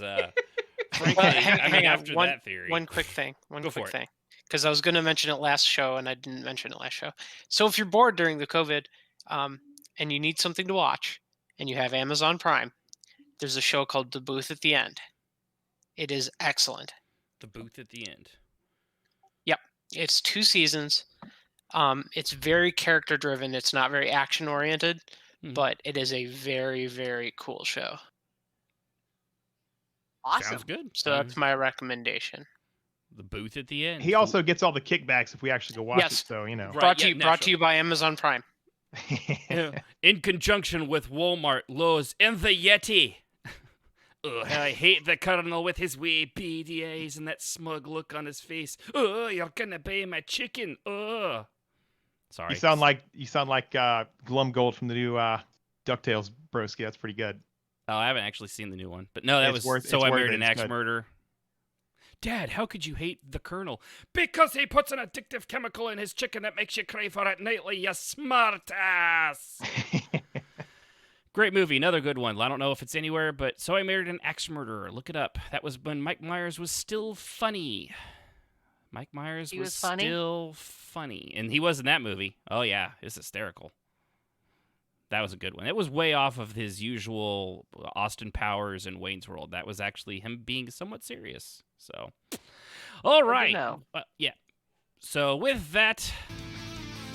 frankly, hang on. after One, that theory, one quick thing. Go for it. Because I was going to mention it last show and I didn't mention it last show. So if you're bored during the COVID, and you need something to watch, and you have Amazon Prime, there's a show called The Booth at the End. It is excellent. The Booth at the End. Yep, it's 2 seasons. It's very character driven. It's not very action oriented, but it is a very, very cool show. Awesome. Sounds good. So that's my recommendation. The Booth at the End. He also gets all the kickbacks if we actually go watch Yes. it. So Right, Brought to you by Amazon Prime. In conjunction with Walmart, Lowe's, and the Yeti. Ugh, I hate the Colonel with his wee beady eyes and that smug look on his face. Oh, you're gonna buy my chicken. Ugh. Sorry. You sound like Glum Gold from the new DuckTales broski. That's pretty good. Oh, I haven't actually seen the new one, but no, that It's was worth- So it's I worth Married it. an It's Axe good. Murder. Dad, how could you hate the Colonel? Because he puts an addictive chemical in his chicken that makes you crave for it nightly, you smartass! Great movie, another good one. I don't know if it's anywhere, but So I Married an Axe Murderer. Look it up. That was when Mike Myers was still funny. Mike Myers He was was funny? still funny. And he was in that movie. Oh, yeah. It's hysterical. That was a good one. It was way off of his usual Austin Powers and Wayne's World. That was actually him being somewhat serious. So, all right. know. Yeah. So with that,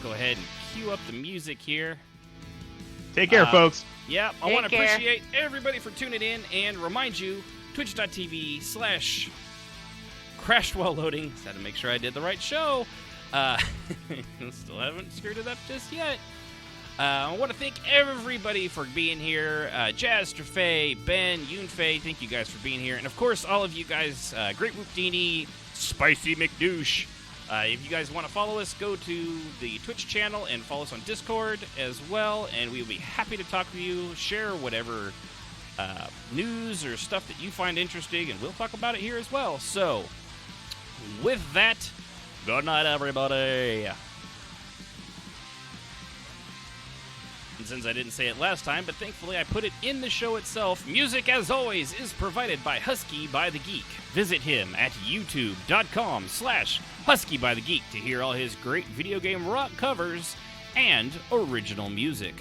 go ahead and cue up the music here. Take care, folks. Yeah, I Take want to care. appreciate everybody for tuning in and remind you, twitch.tv/crashed while loading. Just had to make sure I did the right show. Still haven't screwed it up just yet. I want to thank everybody for being here. Jazz, Trefay, Ben, Yunfei, thank you guys for being here. And of course, all of you guys, Great Whoopdini, Spicy McDouche. If you guys want to follow us, go to the Twitch channel and follow us on Discord as well. And we'll be happy to talk with you, share whatever news or stuff that you find interesting, and we'll talk about it here as well. So, with that, good night, everybody. And since I didn't say it last time, but thankfully I put it in the show itself, music, as always, is provided by Husky by the Geek. Visit him at youtube.com/Husky by the Geek to hear all his great video game rock covers and original music.